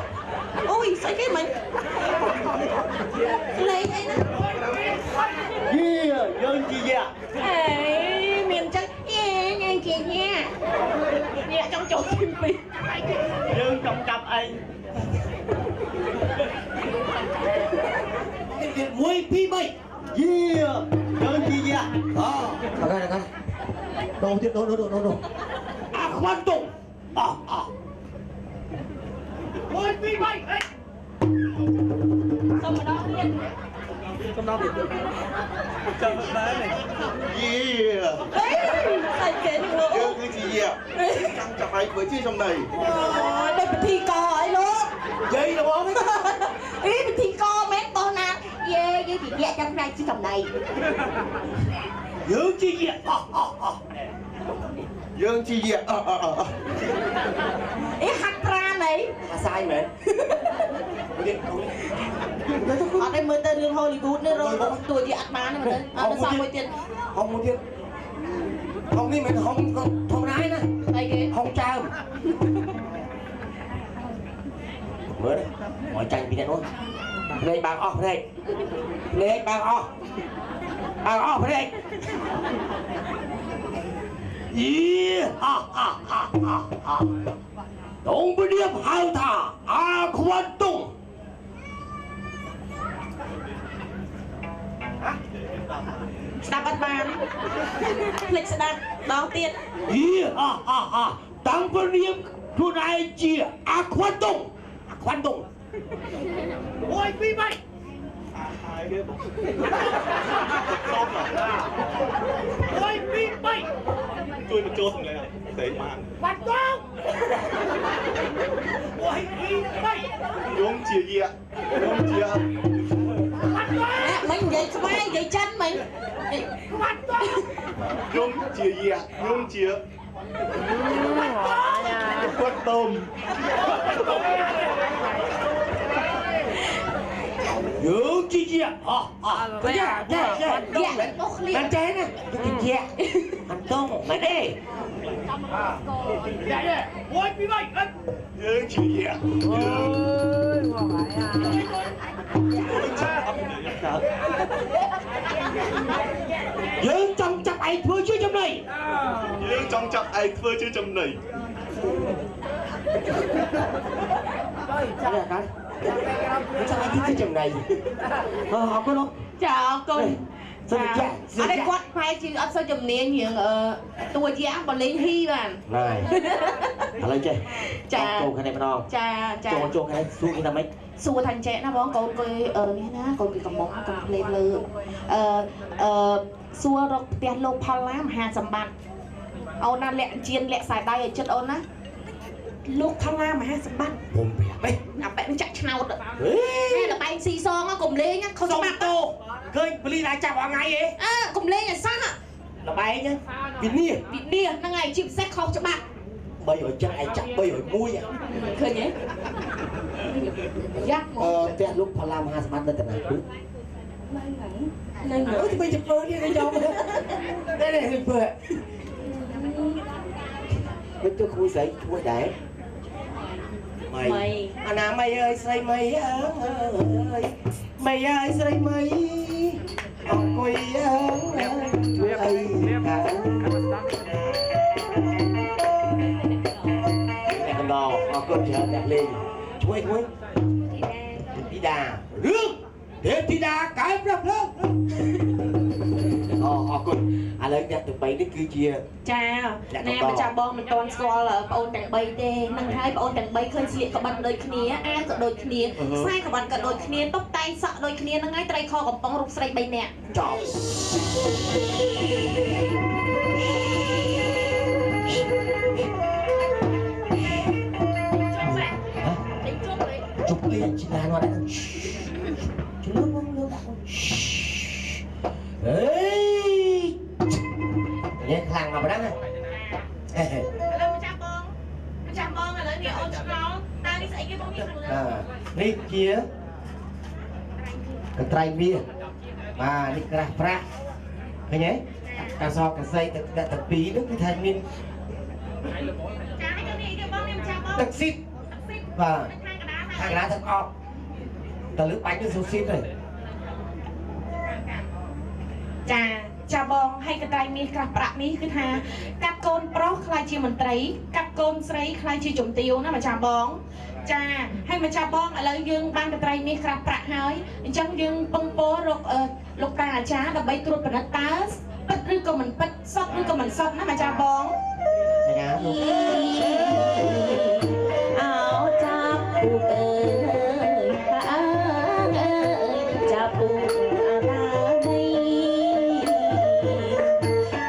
ôi say cái mình lấy ấy nó យើងជាយ៉ា អេមានចឹងយើងជាញាចង់ចូលទី2 យើងចង់ចាប់ឯង1 2 3យើងជាយ៉ាអូដូរទៀតដូរអាខ្វាន់តុង1 2 3 សុំម្ដងទៀត ចាំបានយេ អីគេនេះលោក យើងគឺជាយាចង់ចាប់ឯងធ្វើជាចំណៃ ដូចពិធីកអីលោក យាយរបស់នេះ អីពិធីកមែនបោះណាយេយើងជាញាចាំផ្នែកជាចំណៃ យើងជាយា យើងជាយា អីហាត់ប្រាណអី អាសាយមែន អត់ឯងមើលទៅរឿង Hollywood នេះរកតួជាអត់បានទេមើលអត់សោះមួយទៀត ហុងមួយទៀតហុងនេះមិនហុងធម្មតាណា អីគេ ហុងចើមមើលមកចាញ់ពីអ្នកនោះភ្នែកបើកអស់ភ្នែកបើកអស់ភ្នែកយីដងពលាបហៅថាអាខ្វាន់តុង ស្ដាប់អត់បានភ្លេចស្ដាប់ដងទៀត យីតាំងពលាបខ្លួនឯងជាអាខ្វាន់តុង 1 2 3 ជួយបញ្ចូលសម្លេងផ្សេងបាន បាត់ទៅយើងជាយាយើងជា មិញនិយាយខ្មែរនិយាយចិនមិញ យើងជាយាយើងជាគាត់តុំ យើងជាយាយ៉ាបោះគ្នា មិនចេះណា យើងជាយាអត់តុងមែនទេ យើងជាយា យើងចង់ចាប់ឯងធ្វើជាចំណៃ យើងចង់ចាប់ឯងធ្វើជាចំណៃ ចាំកាត់ចាំឯងធ្វើចំណៃអរគុណ ចាអរគុណ សុំចា អត់គាត់ផ្នែកជាអត់សូវជំនាញរឿងតួយ៉ាងបលេងហ៊ីបាន ណែឥឡូវចេះ ចា ចូលខាងនេះម្ដង ចា ចូលខាងនេះសួរគេថាម៉េច សួរថាចេះណាបងកូនគេនេះណាកូនគេកំមុំកុំភ្លេចលើសួររកផ្ទះលោកផលឡាមហាសម្បត្តិអូនណាលាក់ជៀនលាក់ខ្សែដៃឲ្យចិត្តអូនណាលោកផលឡាមហាសម្បត្តិ ผมប្រាប់ទេ អាប៉ែនឹងចាក់ឆ្នោត ហេ នេះលបែងស៊ីសងកុំលេងខុស សុំ ច្បាប់ តោឃើញប៉ូលីសអាចចាប់អងថ្ងៃហេ កុំលេងឲ្យសោះ លបែងវិនា វិធាហ្នឹងហើយជាពិសេសខុសច្បាប់ 300ចឹងឯងចាក់301 ឃើញទេយ៉ាប់មក ផ្ទះលោកផល្លាមហាសម្បត្តិនៅតាណាគឺ នៅ អូយទៅជពើនេះគេយកនេះជពើមិនទៅគួយស្រីគួយដែរម៉ៃអាណាម៉ៃអើយស្រីម៉ៃអើយម៉ៃអើយស្រីម៉ៃអង្គុយអើជួយអីអ្នកកណ្ដោអរគុណច្រើនអ្នកលេងជួយធីតារឿងទេពធីតាកែប្រះភ្លើងអរគុណឥឡូវអ្នកទាំង3នេះគឺជា ចាណែម្ចាស់បងមិនទាន់ស្គាល់ប្អូនទាំង3ទេនឹងហើយប្អូនទាំង3ឃើញស្លៀកក្បិនដូចគ្នាអាវក៏ដូចគ្នាខ្សែក្បិនក៏ដូចគ្នាតុបតែងសក់ដូចគ្នានឹងហើយត្រីខកំប៉ុងរូបស្រី3នាក់ ចប់ជប់លេងឆ្នាំមកដែរជំនួសមកលើដាក់ហេនេះខ្លាំងមកប៉ុណ្ណឹងណា ឥឡូវម្ចាស់បងឥឡូវនេះអូនឆ្ងល់តើនេះស្អីគេបងនេះខ្លួន នេះជាកន្ត្រៃមាសបាទនេះក្រាស់ប្រាក់ឃើញទេកាសកសៃទឹកពីរនោះគឺថាមាន ចាឲ្យនេះគេបងនេះម្ចាស់បង ទឹកស៊ីតបាទ ខាងកណ្ដាល ខាងកណ្ដាលទឹកអប់ទៅលើបាច់ទៅស៊ូស៊ីតទេ ចាបងហើយកត្រៃមាសក្រាស់ប្រាក់នេះគឺថាកាត់កូនប្រុសខ្លាចជាមន្ត្រីកាត់កូនស្រីខ្លាចជាជំទាវណាម្ចាស់បងចាហើយម្ចាស់បងឥឡូវយើងបានកត្រៃមាសក្រាស់ប្រាក់ហើយអញ្ចឹងយើងពឹងពោរកលោកតាអាចារ្យដើម្បីត្រួតពិនិត្យតើពិតឬក៏មិនពិតសតឬក៏មិនសតណាម្ចាស់បងណាលោកអោចាប់ពូអើយអើយចាប់ពូអាណានេះ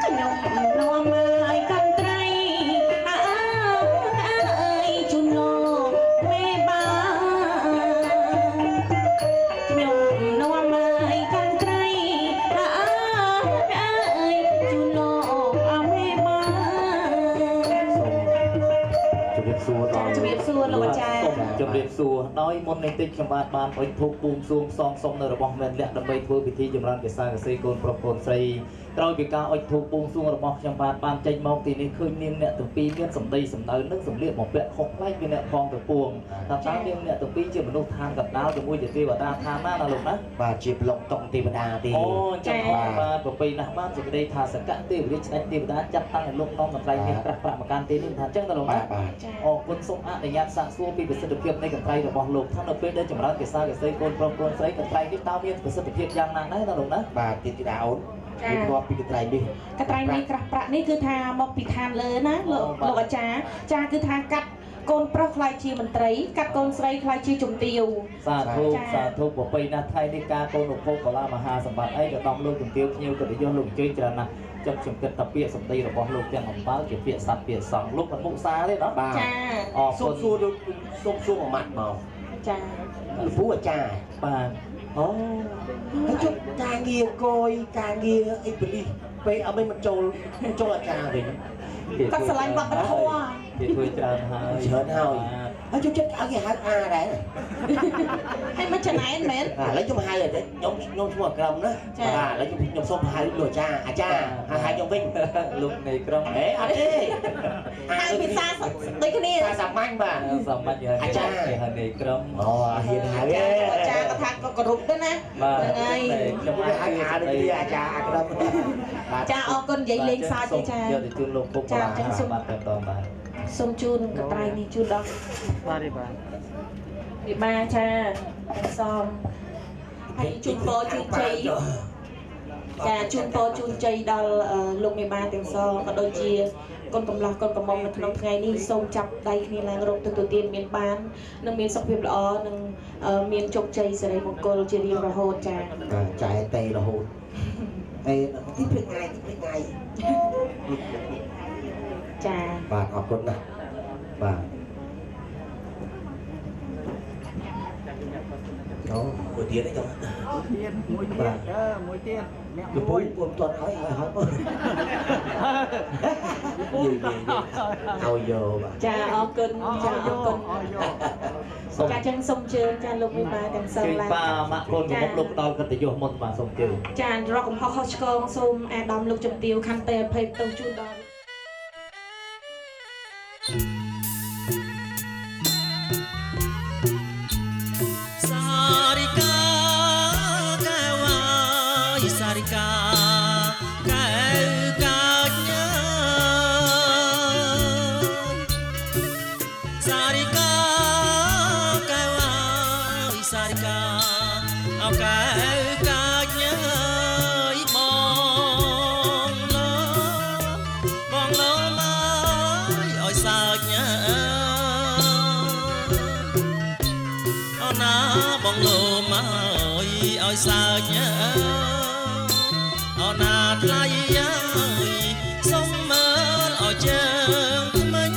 ខ្ញុំនាំឲ្យកំត្រីអើយជូនលោកមេបាខ្ញុំនាំឲ្យកំត្រីអើយជូនលោកអមេបាជំរាបសួរដល់ ជំរាបសួរលោកអាចារ្យ ជំរាបសួរដោយមុននេះតិចខ្ញុំបានអុជធូបបួងសួងសងសុំនៅរបស់មែនលក្ខដើម្បីធ្វើពិធីចម្រើនកសាកសីកូនប្រុសកូនស្រីក្រោយពីការអុជធូបបួងសួងរបស់ខ្ញុំបានចេញមកទីនេះឃើញមានអ្នកទាំងពីរមានសម្ដីសម្ដៅនិងសម្លៀកបំពាក់ខុសប្លែកពីអ្នកផងទៅពួងថាតើមានអ្នកទាំងពីរជាមនុស្សឋានកណ្ដាលជាមួយជាទេវតាឋានណាលោកណាបាទជាប្លុកតុងទេវតាទេអូចឹងបាទប្រពៃណាស់បានសេចក្តីថាសកៈទេវរាជស្ដេចទេវតាចាត់តាំងឲ្យលោកនាំកន្ត្រៃនេះប្រាក់ប្រាក់មកកាន់ទីនេះថាចឹងទៅលោកណាអរគុណសូមអនុញ្ញាតសាកសួរពីប្រសិទ្ធភាពនៃកន្ត្រៃរបស់លោកថានៅពេលដែលចម្រើនកសាកសីកូនប្រុសកូនស្រីកន្ត្រៃនេះតើមានប្រសិទ្ធភាពយ៉ាងណាដែរណាលោកណាបាទទីតាអូនពីគាត់ពីកន្ត្រៃនេះកន្ត្រៃនេះក្រាស់ប្រាក់នេះគឺថាមកពីឋានលើណាលោកអាចារ្យចាគឺថាកាត់កូនប្រុសខ្លាចជាមន្ត្រីកាត់កូនស្រីខ្លាចជាជំទាវសាធុប្រពៃណាស់ថ្ងៃនេះការកូនឧបភោគកលាមហាសម្បត្តិអីក៏ដំលោកជំទាវភ្ញៀវកិត្តិយសលោកអញ្ជើញច្រើនណាស់ខ្ញុំគិតថាពាក្យសម្ដីរបស់លោកទាំងអំបើជាពាក្យស័ព្ទពាក្យសង្ឃលោកមិនមុខសាទេណាបាទចាអរគុណសួរមួយម៉ាត់មកចាលោកពូអាចារ្យបាទអូហើយជប់ការងារកយការងារអីបលិសពេលអត់មិនចូលអាចារ្យវិញគាត់ស្រឡាញ់វប្បធម៌គេធ្វើច្រើនហើយជប់ចិត្តឲ្យគេហៅអាដែរហើយមកចំណែនមែនឥឡូវខ្ញុំហៅទេខ្ញុំឈ្មោះអាក្រមណាបាទឥឡូវខ្ញុំសូមហៅលោកអាចារ្យហៅខ្ញុំវិញលោកនៃក្រុមអេអត់ទេហៅភាសាដូចគ្នាសាមញ្ញបាទសាមញ្ញអាចារ្យហៅនៃក្រុមអូហ៊ានហៅអាចារ្យក៏ថាក៏គោរពដែរណាហ្នឹងហើយខ្ញុំហៅអាចារ្យអាក្រមចាអរគុណនិយាយលេងសើចទេចាយកទៅជូនលោកពុកបាទចាសូមបាទតបាទសូមជូនកត្រៃនេះជូនដល់បាទវិបាចាសំហើយជូនពរជូនជ័យចាជូនពរជូនជ័យដល់លោកមេបាទាំងសងក៏ដូចជាកូនកំឡោះកូនកំមុំនៅក្នុងថ្ងៃនេះសូមចាប់ដៃគ្នាឡើងរកទទួលទានមានបាននិងមានសុខភាពល្អនិងមានជោគជ័យសិរីមង្គលជារៀងរហូតចាចែតេរហូតទីព្រឹកថ្ងៃចាបាទអរគុណណាស់បាទអូមួយទៀតអីទៅមួយទៀតអ្នកមួយពុំទាន់ឲ្យហើយពុំឲ្យយកចាអរគុណចាអរគុណចាចឹងសូមជើញចាលោកមេបាទាំងសងឡើងប៉ាម៉ាក់កូនមកលោកដល់កិត្តិយសមុនបាទសូមជើញចារកកំហុសខុសឆ្គងសូមអាដាមលោកជំទាវខណ្ឌទេអភ័យទោសជូនដល់សារិកាកែវអើយសារិកាកែវកាញ់សារិកាកែវអើយសារិកាអោកែវកាញ់បងលោមកអើយសាច់ណាបងលោមកឲ្យសើចអូណាថ្លៃសុំមើលឲ្យជើងមិញ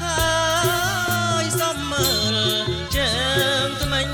ហើយសុំមើលជើងមិញ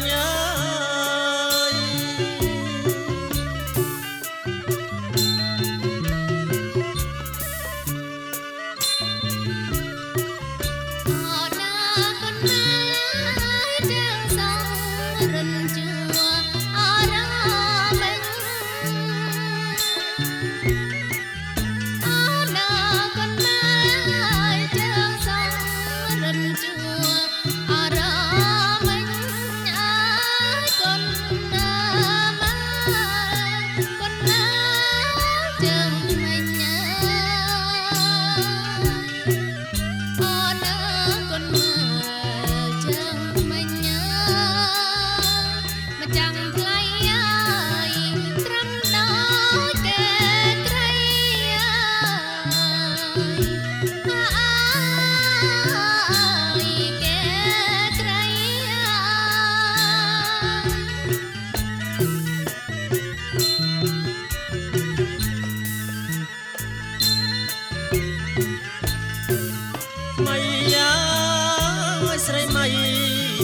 ស្រីមៃ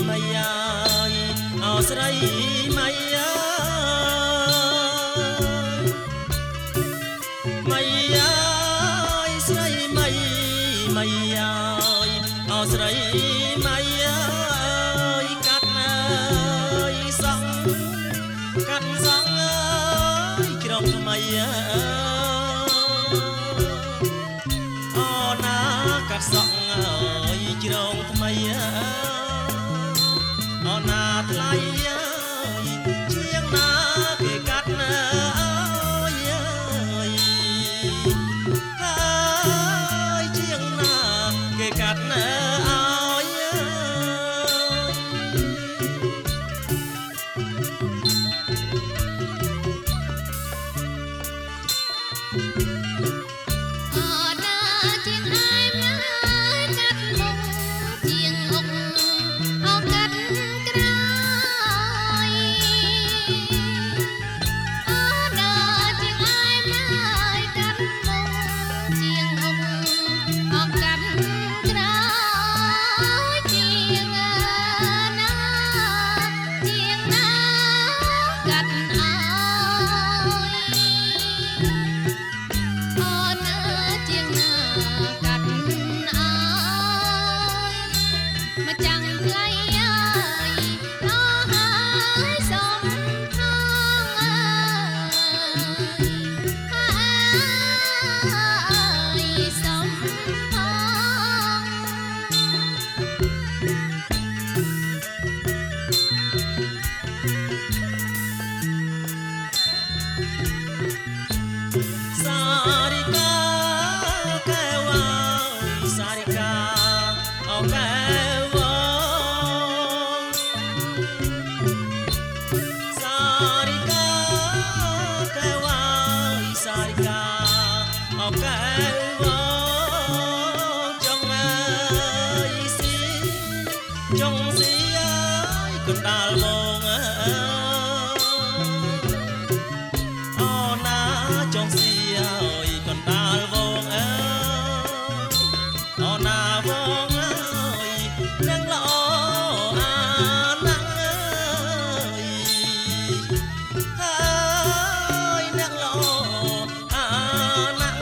មៃយាយអោស្រីមៃយាយមៃយាយស្រីមៃមៃយាយអោស្រីមៃយាយកាត់ណាយសងកាត់សងអើយជ្រងថ្មីអូណាកាត់សងអើយជ្រងថ្មីអូណាថ្លៃជាងណាគេកាត់ណាហើយជាងណាគេកាត់ណាចុងស៊ីអើយកណ្ដាលមកអូណាចុងស៊ីអើយកណ្ដាលវងអើអូណាវងអើយនឹងល្អអាណាស់អើយនឹងល្អអាណាស់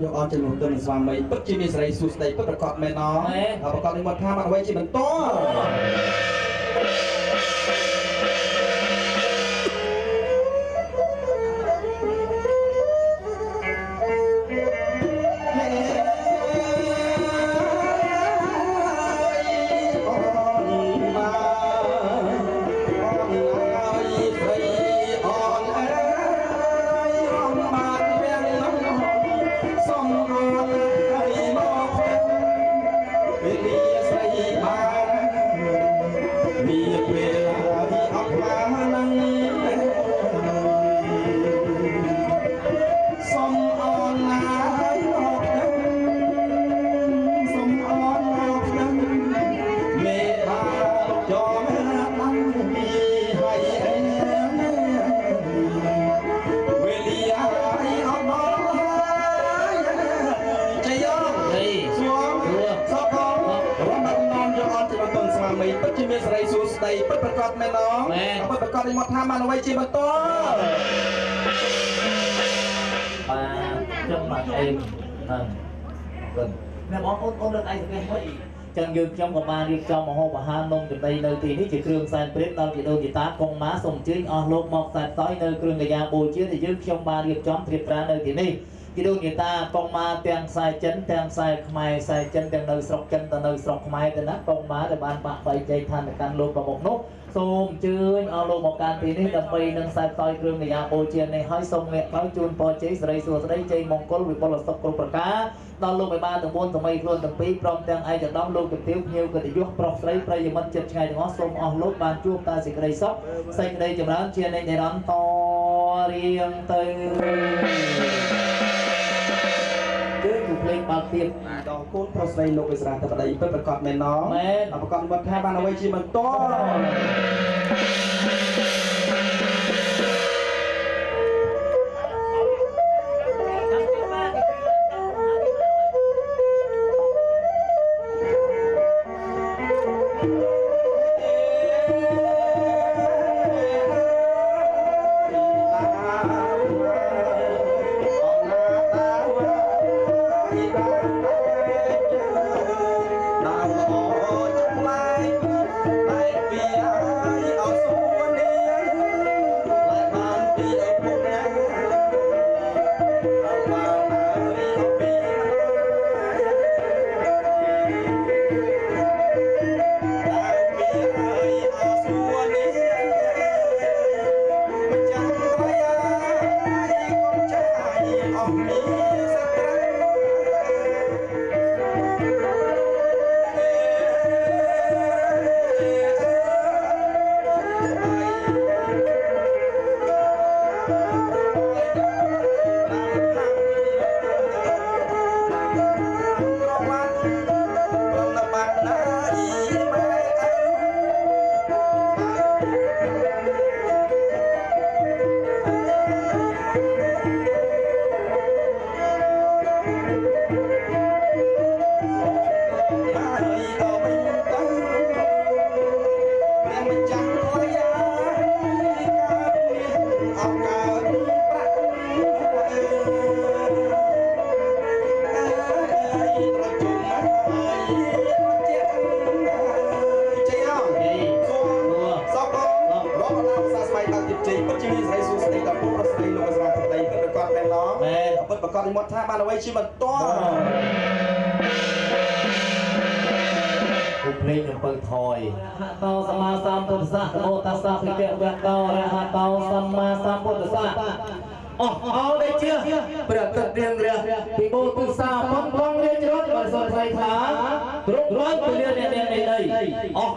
យកអនចំនួនទៅស្វាមីពិតជាមានសេរីសួស្តីពិតប្រកបមែនណប្រកបនឹងមកថាមកអ្វីជាបន្តពិតប្រកបមែនអពិតប្រកបនេះមកថាមកអ្វីជាបន្តបាទខ្ញុំមកអីហ្នឹងគុណអ្នកបងអូនរត់អីទៅវិញចឹងយើងខ្ញុំក៏បានរៀបចំមហោបអាហារនំចំណីនៅទីនេះជាគ្រឿងសែនព្រេនដល់ជីដូនជីតាកងម៉ាសូមអញ្ជើញអស់លោកមកសែនសោយនៅគ្រឿងកាយាបូជាដែលយើងខ្ញុំបានរៀបចំត្រៀបត្រានៅទីនេះជីដូនជីតាកងម៉ាទាំងខ្សែចិនទាំងខ្សែខ្មែរខ្សែចិនទាំងនៅស្រុកចិនទៅនៅស្រុកខ្មែរទៅណាកងម៉ាដែលបានបាក់បីចែកឋានទៅកាន់លោកប្រមុខនោះសូមអញ្ជើញអស់លោកមកកាន់ទីនេះដើម្បីនឹងសែនសោយគ្រឿងកាយាបូជានេះហើយសូមអ្នកបើជូនពរជ័យសិរីសួស្តីជ័យមង្គលវិបុលសុខគ្រប់ប្រការដល់លោកឲ្យបានទាំង4សម័យខ្លួនទាំងពីរព្រមទាំងឯកឧត្តមលោកជំទាវភ្ញៀវកិត្តិយសប្រុសស្រីប្រិយមិត្តចិត្តឆ្ងាយទាំងអស់សូមអស់លោកបានជួបតែសេចក្តីសុខសេចក្តីចម្រើនជានិច្ចនិរន្តរ៍តរៀងទៅគឺភ្លេងបាល់ទៀតដល់កូនប្រុសស្រីលោកវិស្រាតបដីពិតប្រកបមែនណមែនប្រកបមកថាបានអ្វីជាបន្ត ประกอบในมดท่าบ้านเอาไว้ชิมันต้อผู้เพลงเปิดถอยเตาสมาสัมพุทธะโมตัสสะภิกขุเวเตาระหะเตาสัมมาสัมพุทธะเอาได้เชื่อประกาศเรียงเรียปีโบตุสาพงเรียนรถบริสุทธิ์ไฟฟ้าตรงร้อยไปเรียนใน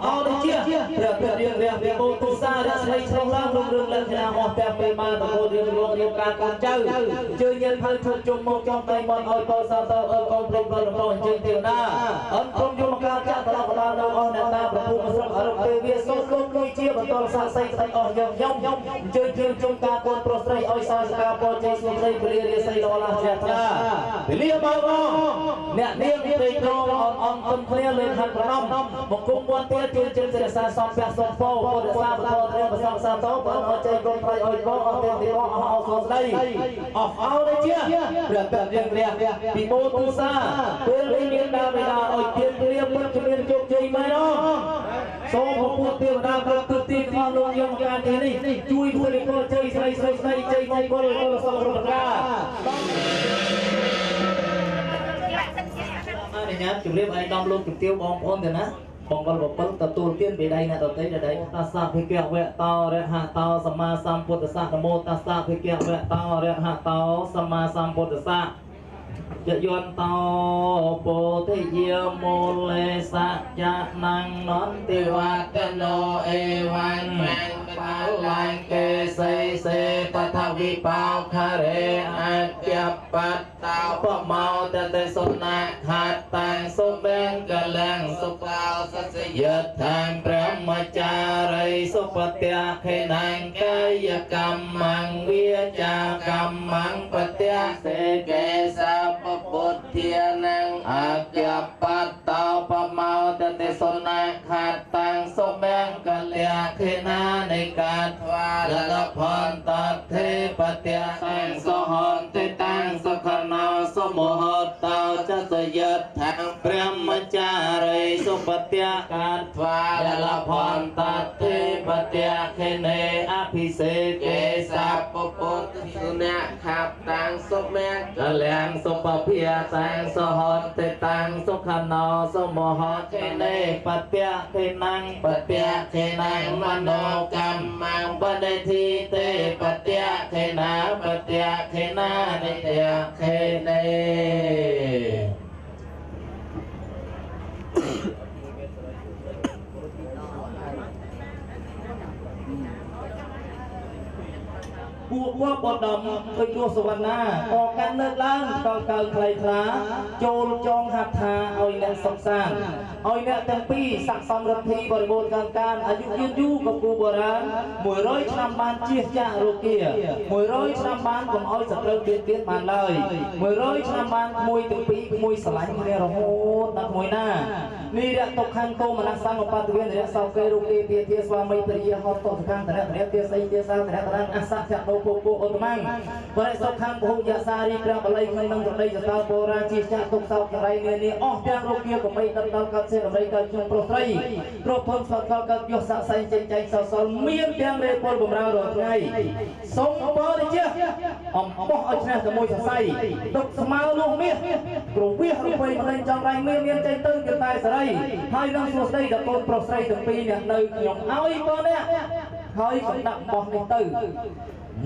เอาได้เชื่อประกาศเรียงเรียปีโบตุสาและใช้ช่องล่างลงเรื่องเล่นกีฬาออกแบบไปมาตะโกนเรียนรวมเรียนการการเจ้าเจอเงินพันชุดจุ่มมองจ้องใจมันเอาตัวสาวเอากองเพลงบอลบอลเชิงเตียวหน้าอันตรงยุมการจัดตลอดเวลาเราเอาหน้าตาประพุ่งมาสร้างอารมณ์เทียส่งลงลุยเชี่ยวบรรทอนสาใส่ใส่ออกย่อมเจอจุ่มการคนโปรสไตรเอาสาสกาโปรเจสุนทรีเปลี่ยนใส่ลอลาเชียตราเปลี่ยนมาบ่เนี่ยเลี้ยงไปตรงอ่อนต้นเคลียเลยทันพร้อมมงคลวันเตี้ยจุนเจริญสาสองแปดสองโฟโปรดสาบทอเรียบสองสามโต๊ะเปิดเอาใจกลมไปเอาโป๊เอาเต็มที่เอาสดได้เอาได้เชี่ยเปลี่ยนแบบเรียงปีโบตุสาเปลี่ยนเรียนดาวไปดาวเอาเทียนเรียบเปิดเรียนจุกใจไหมเนาะโซ่พูดเตี้ยดาวก็คือตีความลงยงการที่นี่ช่วยผู้เลี้ยงใจใส่ใจมงคลก็สองรูปรานี่นะจุดเรียบไอ้ดอมลงจุดเตี้ยวบองพร้อมเดี๋ยวนะบองบอลบอกตัวตัวเตี้ยนไปได้นะตัวเตี้ยได้ตัสสะภิกขุเวเตาระหะเตาสัมมาสัมพุทธัสสะนะโมตัสสะภิกขุเวเตาระหะเตาสัมมาสัมพุทธัสสะจะยนเตาโปธิเยโมเลสัจจะนังนนติวัตโนเอวันมังปาลังเกเสเสปทวิปาวคาเรอัจจปัตตาปะเมาตเตสุนัขขัดตังสุเบงกลังสุกลาวสัสยทางพระมจาริสุปเตียเขนังกายกรรมังวิจากรรมังปเตียเสเกสะปปุตเทียนังอาเกียปัตตาปะเมาตเตสุนัขขัดตังสุเบงกลังเขนาในการทวารละพรตัดเทปเตียสังสหอนติตังสขณาสมุหตาจะสยดทางพระมจาริสุปเตียการทวารละพรตัดเทปเตียเขเนอภิเษกเกสัพปปุตสุเนขับตังสุเมกะแลงสุปเพียสังสหอนติตังสุขณาสมุหเขเนปเตียเขนังปเตียเขนังมโนกรรมังปเดทีเตปเตียเขนาปเตียเขนานิเตียเขเนพวกว่าบดดำเคยตัวสวรรค์นาออกกันเลิกล้างต้องเกินใครคลาโจรจองหักทาเอาแนวสงสารเอาแนวตั้งปีสักสำรับทีบริบูรณ์การอายุยืนยู่กับกูโบราณ100 ឆ្នាំបានជៀសចាក់โรគៀ100 ឆ្នាំបានកុំឲ្យសត្រូវទៀតបានឡើយ100 ឆ្នាំបានក្មួយទាំងពីរក្មួយស្រឡាញ់គ្នារហូតដល់ក្មួយណានេះរកទុកខាងគោមនសង្ឃបតវិនរកសោកេរូគីទាទាស្វាមីព្រិយហត់តខាងតរៈទាស័យទាសាតរៈតរៈអសៈចដោពុពុឧត្តមង្បរិសុខខាងពហុយសារីព្រះបល័យក្នុងរដីសតោបូរាជិចាក់ទុកសោកចរៃនានាអស់ទាំងរោគៀកបីដល់កាត់សេរីកើតជុំប្រុសស្រីប្រពន្ធស្វាកកើតយុស័កសែងចេញចែងសសលមានទាំងរេពលបំរើរាល់ថ្ងៃសូមបរិជាអំបោះឲ្យឆ្នះជាមួយសរសៃទុកស្មៅនោះមាសគ្រវិះរូបិយបលែងចង់រៃមានចេញទៅគឺតែសេរីហើយនឹងសួស្ដីដល់កូនប្រុសស្រីទាំងពីរអ្នកនៅខ្ញុំឲ្យបងអ្នកហើយសម្ដាក់បោះនេះទៅ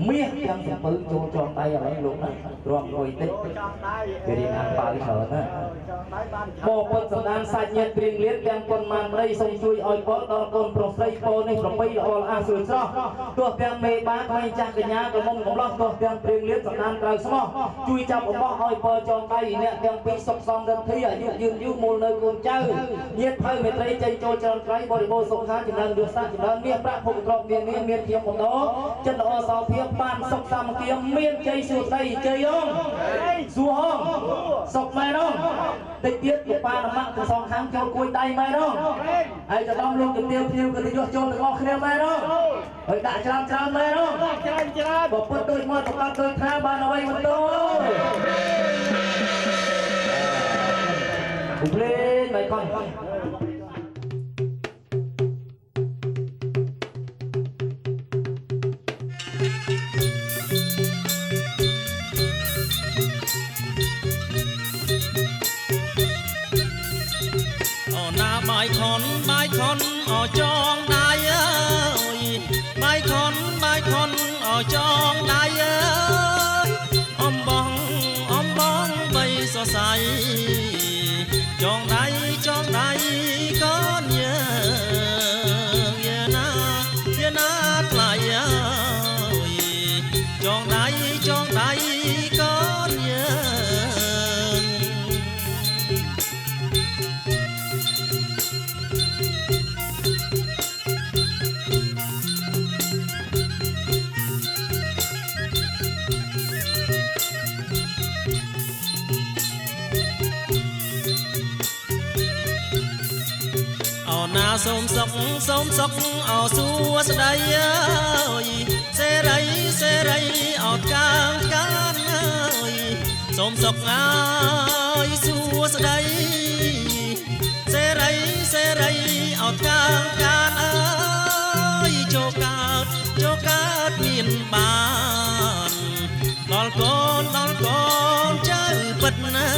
មាសទាំងសំពើចូលចងដៃឥឡូវលោកណារំលួយតិចគេរៀនអានប៉ាច្រើនណាបបិទ្ធសម្ដានសាច់ញាតិព្រៀងលៀនទាំងប៉ុនម៉ានប្តីសូមជួយឲ្យពរដល់កូនប្រុសស្រីពរនេះប្របីល្អល្អស្រួលស្រស់ទោះទាំងមេបាក្មេងចាស់កញ្ញាកំមុំកំឡោះទោះទាំងព្រៀងលៀនសម្ដានក្រៅស្មោះជួយចាប់អំបោះឲ្យពរចងដៃអ្នកទាំងពីរសុខសន្តិភាពអាយុយឺនយូរមូលនៅកូនចៅញាតិភៅមេត្រីចេញចូលច្រើនក្រៃបរិបូរសុខាចម្រើនយុទ្ធសាស្ត្រចម្រើនមាសប្រាក់ភពទ្រព្យមានភាពកំដរចិត្តល្អសោភាពបានសុខសាមគ្គីមានជ័យសួស្ដីជ័យអងសួរហងសុខម៉ែនងតិចទៀតកប៉ានម៉ាក់ទាំងសងខាងចូលគួយដៃម៉ែនងហើយទៅដល់លោកជំទាវភ្ញៀវកិត្តិយសចូលទាំងអស់គ្នាម៉ែនងហើយដាក់ច្រើនម៉ែនងច្រើនបើពុតដូចមកប្រកាសដូចថាបានអ្វីមិនទៅភ្លេងមិនខំបាយខនអចងដៃអើយបាយខនអចងដៃអើយអំបងបីសរសៃចងដៃកូនយាណាថ្លៃអើយចងដៃកូនយាសូមសុខអោសួស្ដីអើយសេរីអត់កាងអើយសូមសុខអើយសួស្ដីសេរីអត់កាងអើយចូលកើតមានបានដល់កូនចៅពិតណា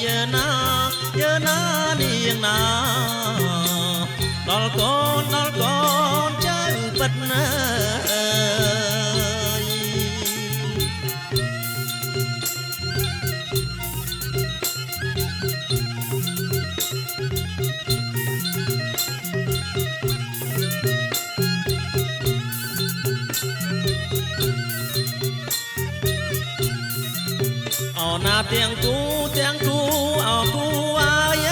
យើណានាងណាដល់កូនចៅពិតណាអណាទាំងគូអគូអាយ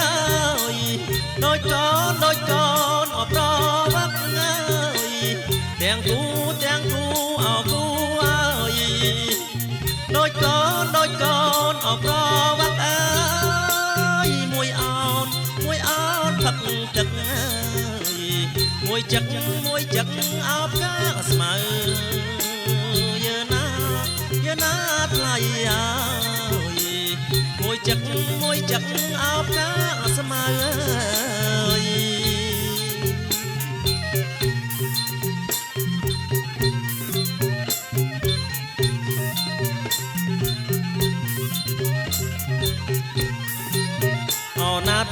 ដូចកូនអប្រវឹកអើយទាំងគូអគូអើយដូចកូនអប្រវឹកអើយមួយអោនផឹកទឹកអើយមួយចឹកអោបកាស្មៅយើណាថ្លៃអើយមួយចឹកអោបកាស្មៅ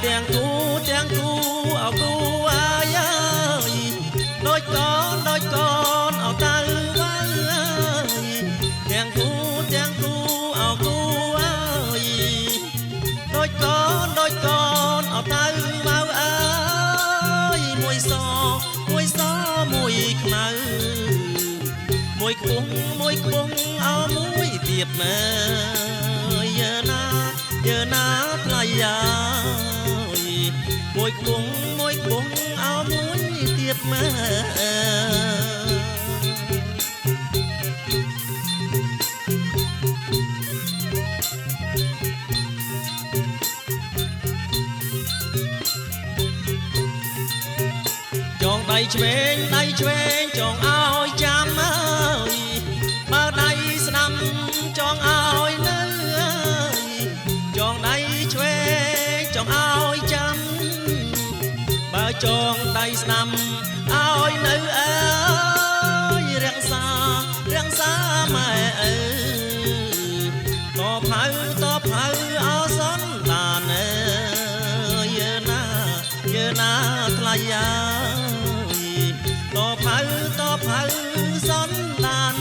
ទាំងគូអគូអាយដូចកូនអតៅវ៉ាទាំងគូអគូអាយដូចកូនអតៅវ៉ាអើយមួយសមួយខ្មៅមួយខ្ពស់អោមួយទៀតមើយើណាថ្លៃយ៉ាមួយខ្ពស់អោមួយទៀតមើចងដៃឆ្វេងចងឲ្យចាំអើយបើដៃស្ដាំចងឲ្យនៅចងដៃឆ្វេងចងឲ្យចាំបើចងដៃស្ដាំឲ្យនៅអើយរាំងសាម៉ែអើតផៅអោសនដានអើយយើណាថ្លៃយ៉ាតផៅសនដាន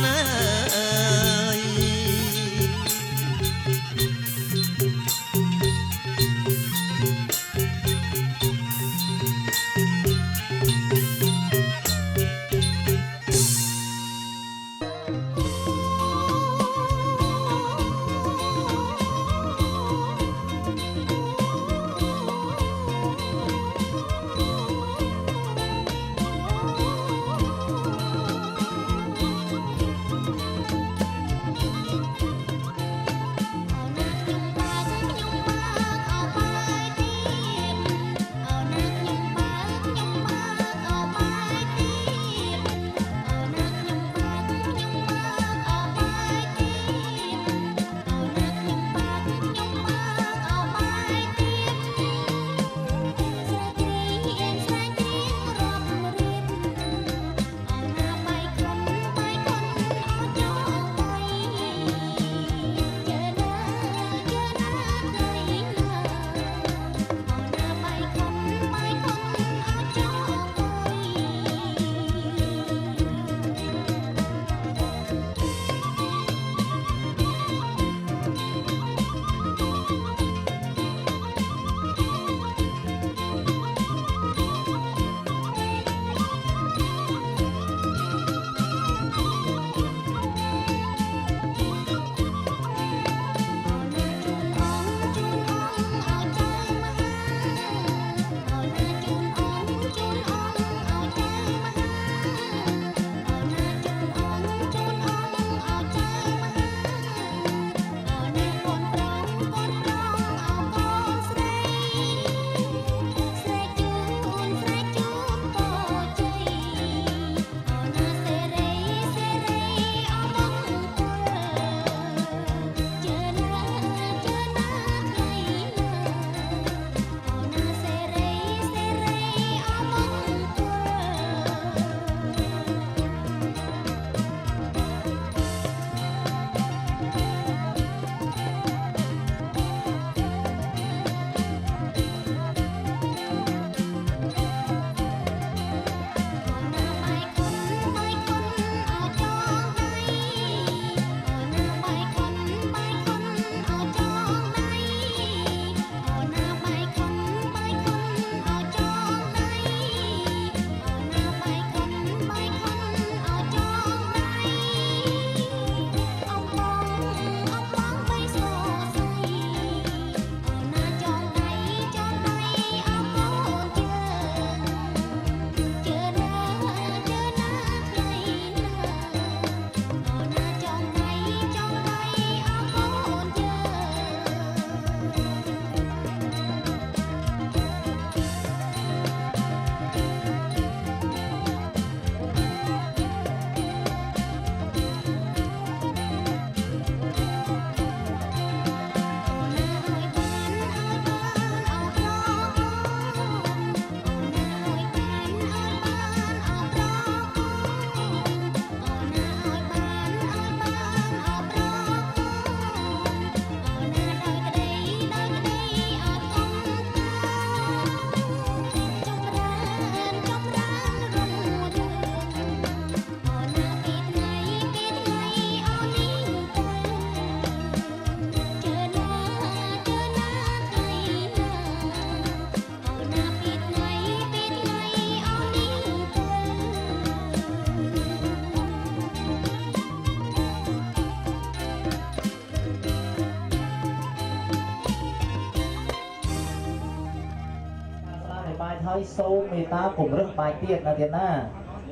ហើយសូមមេត្តាកុំរើសបាយទៀតណាទៀតណា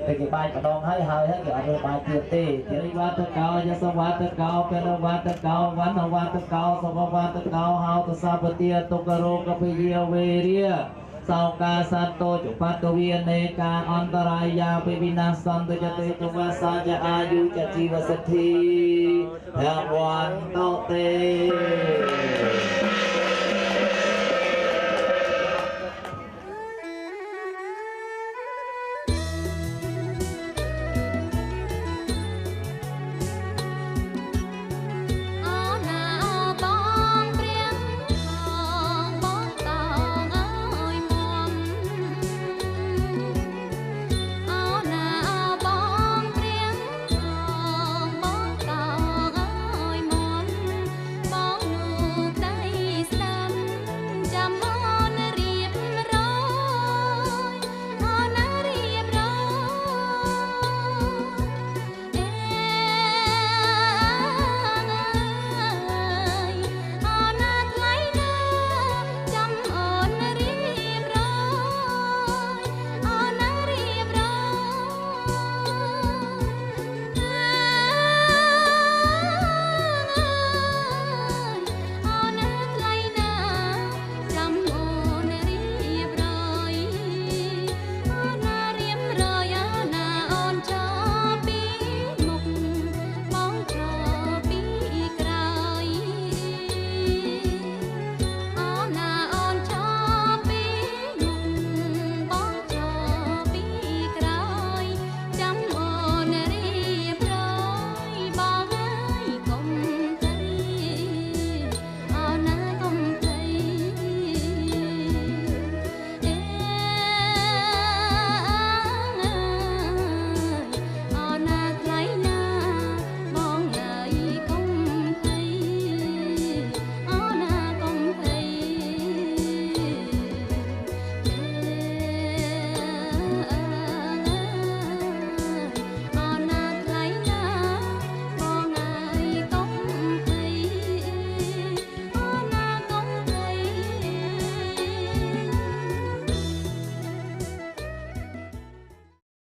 តែគេបាយម្ដងហើយគេអត់រើសបាយទៀតទេជារិវត្តកោយសវត្តកោពេលវត្តកោវណ្ណវត្តកោសវវត្តកោហៅទសពទាទុករោគពិយាវេរាសោកាសន្តោចបតវិនេកាអន្តរាយាពិវិនាសន្តចតេទុវាសាចអាយុចជីវសិទ្ធិភវន្តោទេ